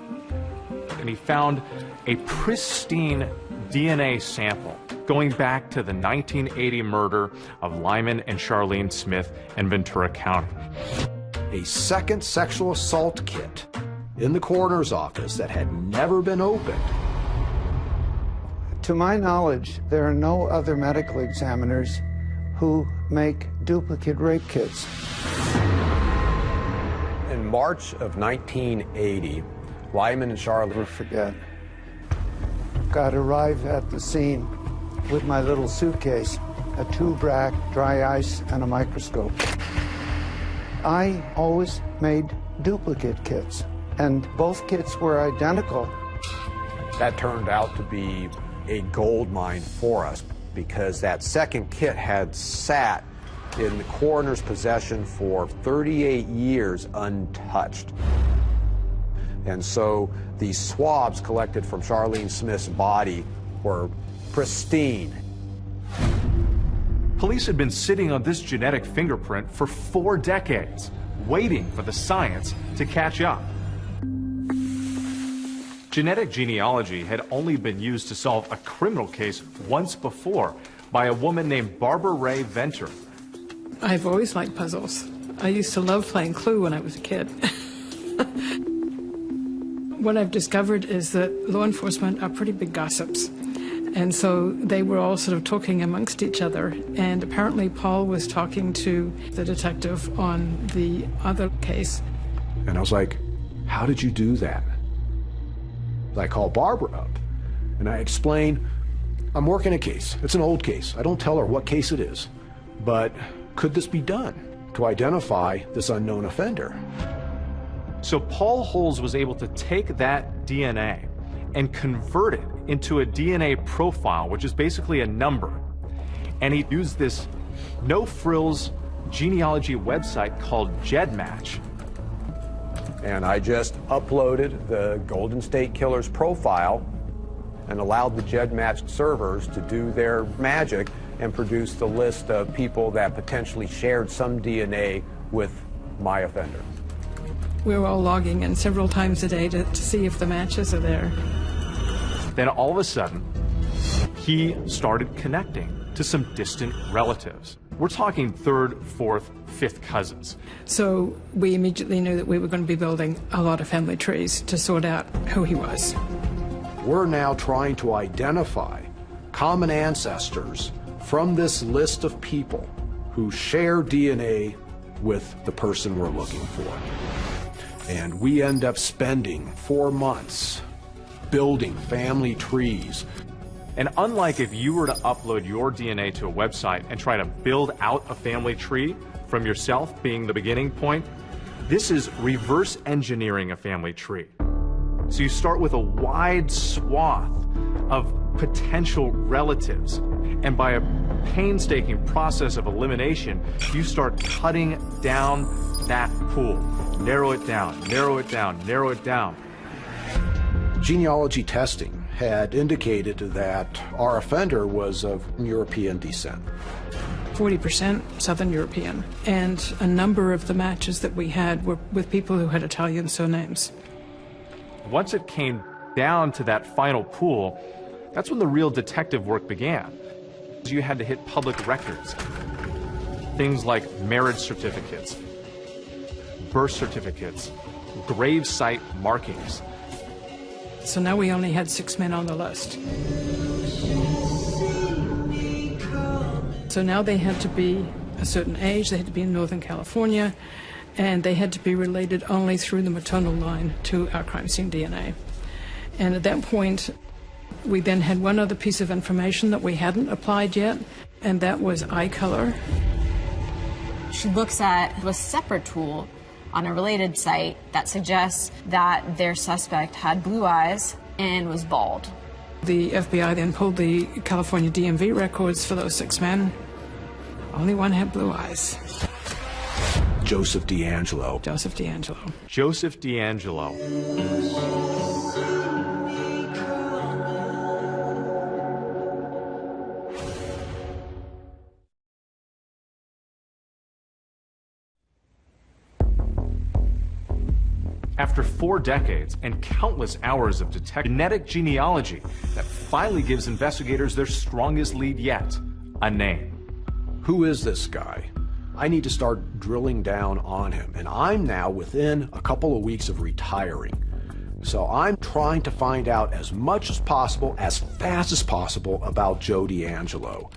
And he found a pristine DNA sample going back to the 1980 murder of Lyman and Charlene Smith in Ventura County. A second sexual assault kit in the coroner's office that had never been opened. To my knowledge, there are no other medical examiners who make duplicate rape kits. In March of 1980, Lyman and Charlene... Never forget. I'd arrive at the scene with my little suitcase, a tube rack, dry ice, and a microscope. I always made duplicate kits, and both kits were identical. That turned out to be a gold mine for us, because that second kit had sat in the coroner's possession for 38 years untouched. And so these swabs collected from Charlene Smith's body were pristine. Police had been sitting on this genetic fingerprint for 4 decades, waiting for the science to catch up. Genetic genealogy had only been used to solve a criminal case once before by a woman named Barbara Ray Venter. I've always liked puzzles. I used to love playing Clue when I was a kid. What I've discovered is that law enforcement are pretty big gossips. And so they were all sort of talking amongst each other. And apparently Paul was talking to the detective on the other case. And I was like, how did you do that? I called Barbara up and I explained, I'm working a case. It's an old case. I don't tell her what case it is. But could this be done to identify this unknown offender? So Paul Holes was able to take that DNA and convert it into a DNA profile, which is basically a number. And he used this no-frills genealogy website called GEDmatch. And I just uploaded the Golden State Killer's profile and allowed the GEDmatch servers to do their magic and produce the list of people that potentially shared some DNA with my offender. We were all logging in several times a day to see if the matches are there. Then all of a sudden, he started connecting to some distant relatives. We're talking 3rd, 4th, 5th cousins. So we immediately knew that we were going to be building a lot of family trees to sort out who he was. we're now trying to identify common ancestors from this list of people who share DNA with the person we're looking for. And we end up spending 4 months building family trees. And unlike if you were to upload your DNA to a website and try to build out a family tree from yourself being the beginning point, this is reverse engineering a family tree. So you start with a wide swath of potential relatives, and by a painstaking process of elimination, you start cutting down that pool. Narrow it down, narrow it down, narrow it down. Genealogy testing had indicated that our offender was of European descent. 40% Southern European, and a number of the matches that we had were with people who had Italian surnames. Once it came down to that final pool, that's when the real detective work began. You had to hit public records. Things like marriage certificates, birth certificates, grave site markings. So now we only had 6 men on the list. So now they had to be a certain age, they had to be in Northern California, and they had to be related only through the maternal line to our crime scene DNA. And at that point, we then had one other piece of information that we hadn't applied yet, and that was eye color. She looks at a separate tool on a related site that suggests that their suspect had blue eyes and was bald. The FBI then pulled the California DMV records for those 6 men. Only one had blue eyes. Joseph D'Angelo. Joseph D'Angelo. Joseph D'Angelo. After 4 decades and countless hours of genetic genealogy, that finally gives investigators their strongest lead yet, a name. Who is this guy? I need to start drilling down on him, and I'm now within a couple of weeks of retiring. So I'm trying to find out as much as possible, as fast as possible, about Joe D'Angelo.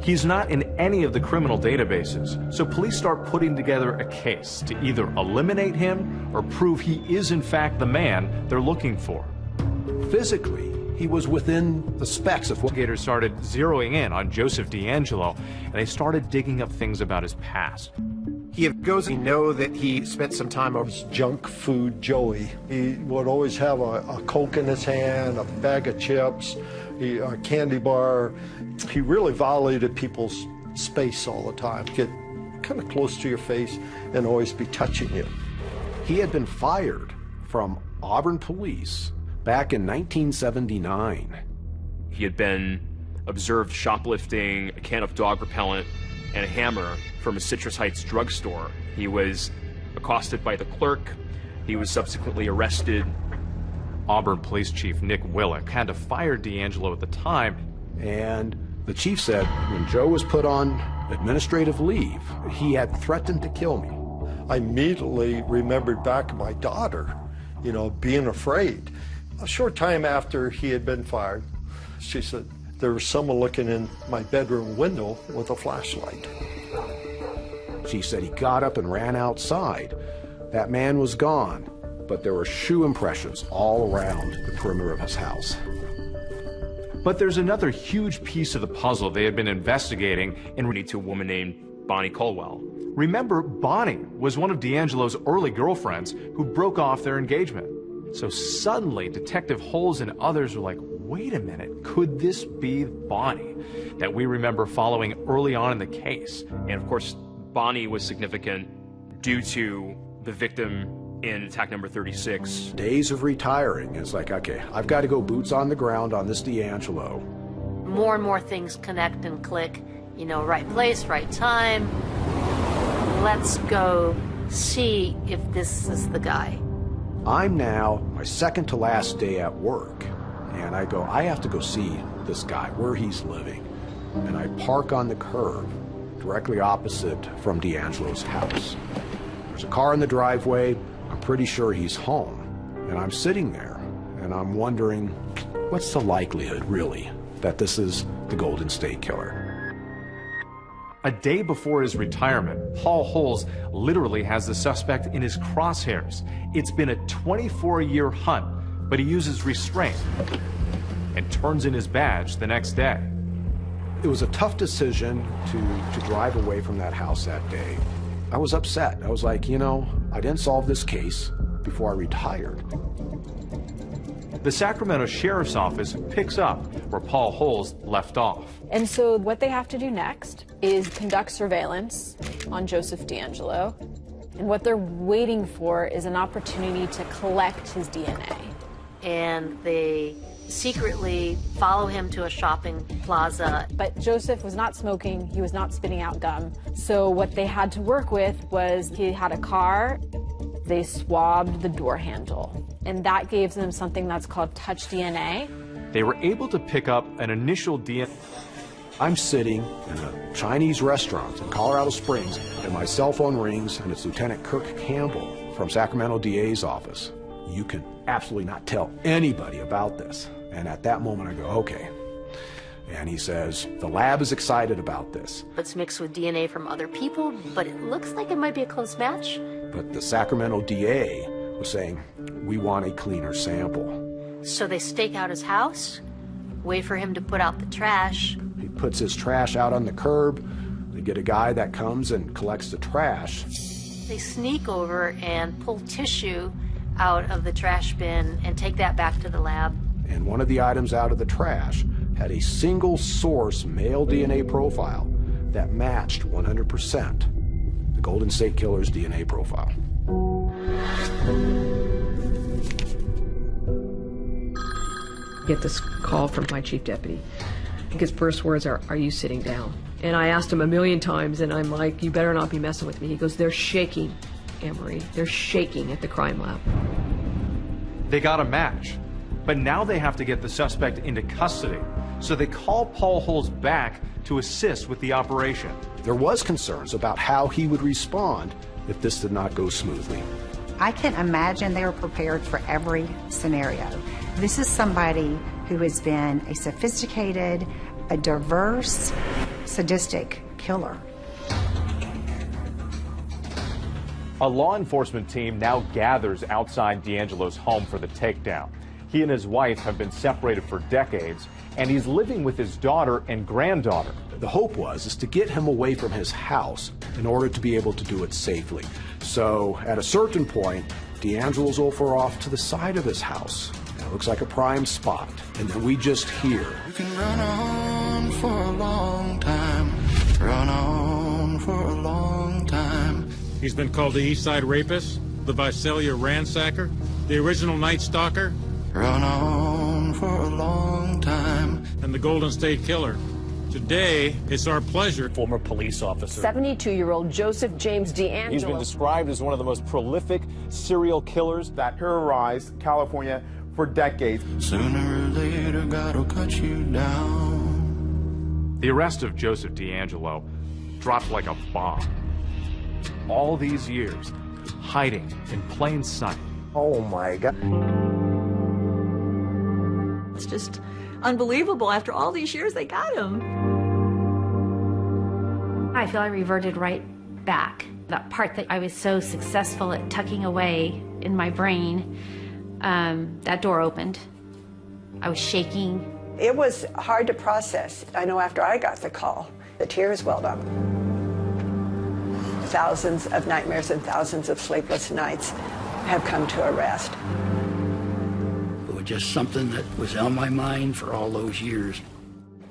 He's not in any of the criminal databases, so police start putting together a case to either eliminate him or prove he is in fact the man they're looking for. Physically, he was within the specs of what... Investigators started zeroing in on Joseph D'Angelo, and they started digging up things about his past. We know that he spent some time over junk food Joey. He would always have a Coke in his hand, a bag of chips, a candy bar. He really violated people's space all the time. Get kind of close to your face and always be touching you. He had been fired from Auburn police back in 1979. He had been observed shoplifting a can of dog repellent and a hammer from a Citrus Heights drugstore. He was accosted by the clerk. He was subsequently arrested. Auburn Police Chief Nick Willick had to fire D'Angelo at the time. And the chief said when Joe was put on administrative leave, he had threatened to kill me. I immediately remembered back my daughter, being afraid. A short time after he had been fired, she said, there was someone looking in my bedroom window with a flashlight. She said he got up and ran outside. That man was gone, but there were shoe impressions all around the perimeter of his house. But there's another huge piece of the puzzle they had been investigating in relation to a woman named Bonnie Colwell. Remember, Bonnie was one of D'Angelo's early girlfriends who broke off their engagement. So suddenly, Detective Holes and others were like, wait a minute, could this be Bonnie that we remember following early on in the case? And of course, Bonnie was significant due to the victim in attack number 36. Days of retiring, it's like, okay, I've got to go boots on the ground on this D'Angelo. More and more things connect and click, right place, right time. Let's go see if this is the guy. I'm now my second to last day at work, and I have to go see this guy, where he's living. And I park on the curb directly opposite from D'Angelo's house. There's a car in the driveway. I'm pretty sure he's home. And I'm sitting there, and I'm wondering, what's the likelihood, really, that this is the Golden State Killer? A day before his retirement, Paul Holes literally has the suspect in his crosshairs. It's been a 24-year hunt, but he uses restraint and turns in his badge the next day. It was a tough decision to drive away from that house that day. I was upset. I was like, you know, I didn't solve this case before I retired. The Sacramento Sheriff's Office picks up where Paul Holes left off. And so what they have to do next is conduct surveillance on Joseph DeAngelo. And what they're waiting for is an opportunity to collect his DNA. And they secretly follow him to a shopping plaza. But Joseph was not smoking, he was not spitting out gum. So what they had to work with was he had a car, they swabbed the door handle. And that gave them something that's called touch DNA. They were able to pick up an initial DNA. I'm sitting in a Chinese restaurant in Colorado Springs, and my cell phone rings, and it's Lieutenant Kirk Campbell from Sacramento DA's office. You can absolutely not tell anybody about this. And at that moment I go, okay. And he says, the lab is excited about this. It's mixed with DNA from other people, but it looks like it might be a close match. But the Sacramento DA was saying, we want a cleaner sample. So they stake out his house, wait for him to put out the trash. He puts his trash out on the curb. They get a guy that comes and collects the trash. They sneak over and pull tissue out of the trash bin and take that back to the lab. And one of the items out of the trash had a single source male DNA profile that matched 100% the Golden State Killer's DNA profile. Get this call from my chief deputy. His first words are you sitting down? And I asked him a million times, and I'm like, you better not be messing with me. He goes, they're shaking, Anne-Marie. They're shaking at the crime lab. They got a match, but now they have to get the suspect into custody. So they call Paul Holes back to assist with the operation. There was concerns about how he would respond if this did not go smoothly. I can imagine they were prepared for every scenario. This is somebody who has been a sophisticated, a diverse, sadistic killer. A law enforcement team now gathers outside DeAngelo's home for the takedown. He and his wife have been separated for decades, and he's living with his daughter and granddaughter. The hope is to get him away from his house in order to be able to do it safely. So at a certain point, DeAngelo's over off to the side of his house. It looks like a prime spot. And then we just hear. You can run on for a long time, run on for a long time. He's been called the East Side Rapist, the Visalia Ransacker, the original Night Stalker. Run on for a long time. And the Golden State Killer. Today, it's our pleasure. Former police officer. 72-year-old Joseph James DeAngelo. He's been described as one of the most prolific serial killers that terrorized California for decades. Sooner or later, God will cut you down. The arrest of Joseph DeAngelo dropped like a bomb. All these years, hiding in plain sight. Oh my God. It's just unbelievable. After all these years, they got him. I feel I reverted right back. That part that I was so successful at tucking away in my brain, that door opened. I was shaking. It was hard to process. I know after I got the call, the tears welled up. Thousands of nightmares and thousands of sleepless nights have come to a rest. It was just something that was on my mind for all those years.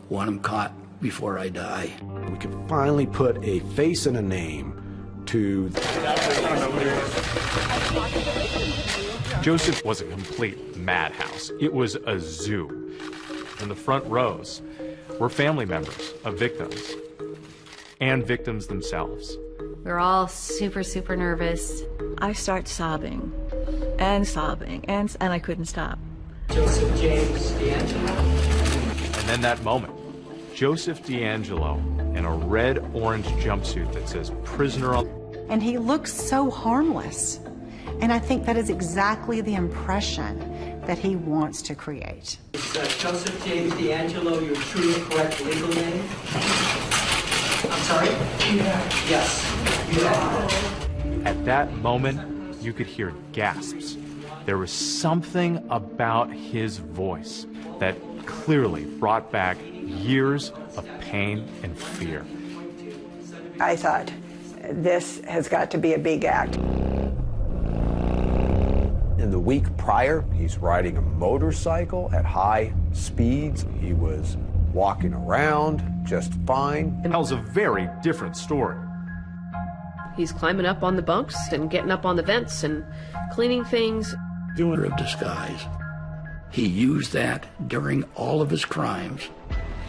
Want him caught before I die. We could finally put a face and a name to... Joseph was a complete madhouse. It was a zoo. In the front rows were family members of victims and victims themselves. We were all super, super nervous. I start sobbing, and I couldn't stop. Joseph James DeAngelo. And then that moment, Joseph DeAngelo in a red-orange jumpsuit that says prisoner on... And he looks so harmless. And I think that is exactly the impression that he wants to create. Is Joseph James D'Angelo your true and correct legal name? I'm sorry? Yes. At that moment, you could hear gasps. There was something about his voice that clearly brought back years of pain and fear. I thought, this has got to be a big act. In the week prior, he's riding a motorcycle at high speeds. He was walking around just fine. It tells a very different story. He's climbing up on the bunks and getting up on the vents and cleaning things. Doer of disguise. He used that during all of his crimes,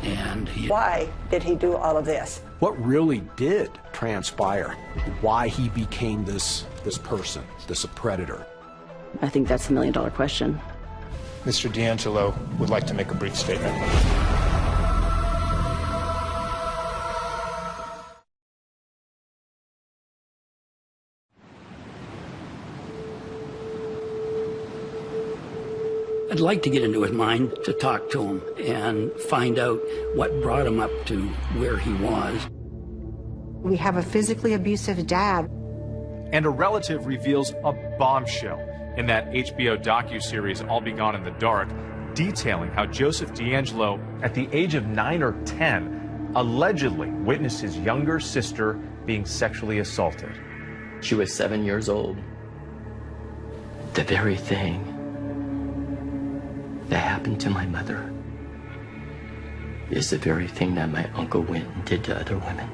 and Why did he do all of this? What really did transpire? Why he became this person, this predator? I think that's $1 million question. Mr. D'Angelo would like to make a brief statement. I'd like to get into his mind to talk to him and find out what brought him up to where he was. We have a physically abusive dad. And a relative reveals a bombshell in that HBO docuseries I'll Be Gone in the Dark, detailing how Joseph D'Angelo, at the age of 9 or 10, allegedly witnessed his younger sister being sexually assaulted. She was 7 years old. The very thing that happened to my mother is the very thing that my uncle went and did to other women.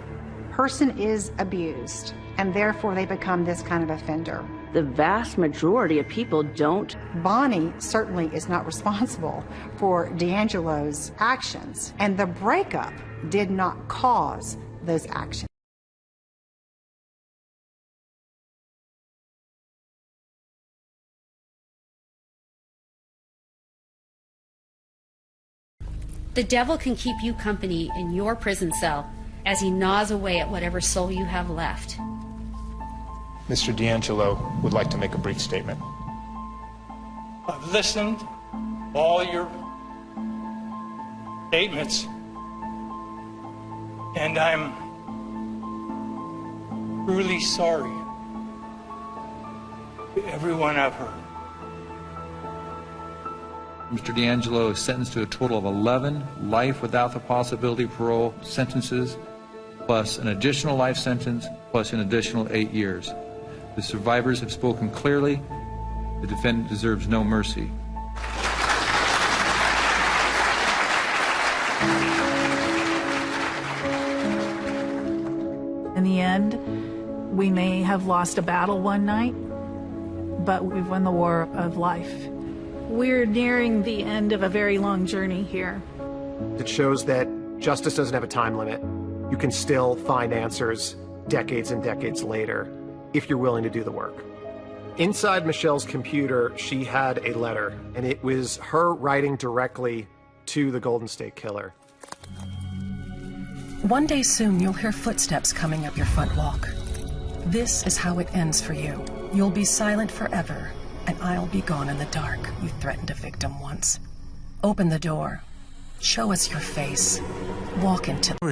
Person is abused, and therefore they become this kind of offender. The vast majority of people don't. Bonnie certainly is not responsible for D'Angelo's actions, and the breakup did not cause those actions. The devil can keep you company in your prison cell as he gnaws away at whatever soul you have left. Mr. D'Angelo would like to make a brief statement. I've listened to all your statements, and I'm really sorry for everyone I've hurt. Mr. D'Angelo is sentenced to a total of 11 life without the possibility of parole sentences, plus an additional life sentence, plus an additional 8 years. The survivors have spoken clearly. The defendant deserves no mercy. In the end, we may have lost a battle one night, but we've won the war of life. We're nearing the end of a very long journey here. It shows that justice doesn't have a time limit. You can still find answers decades and decades later if you're willing to do the work. Inside Michelle's computer, she had a letter, and it was her writing directly to the Golden State Killer. One day soon, you'll hear footsteps coming up your front walk. This is how it ends for you. You'll be silent forever, and I'll be gone in the dark. You threatened a victim once. Open the door. Show us your face. Walk into...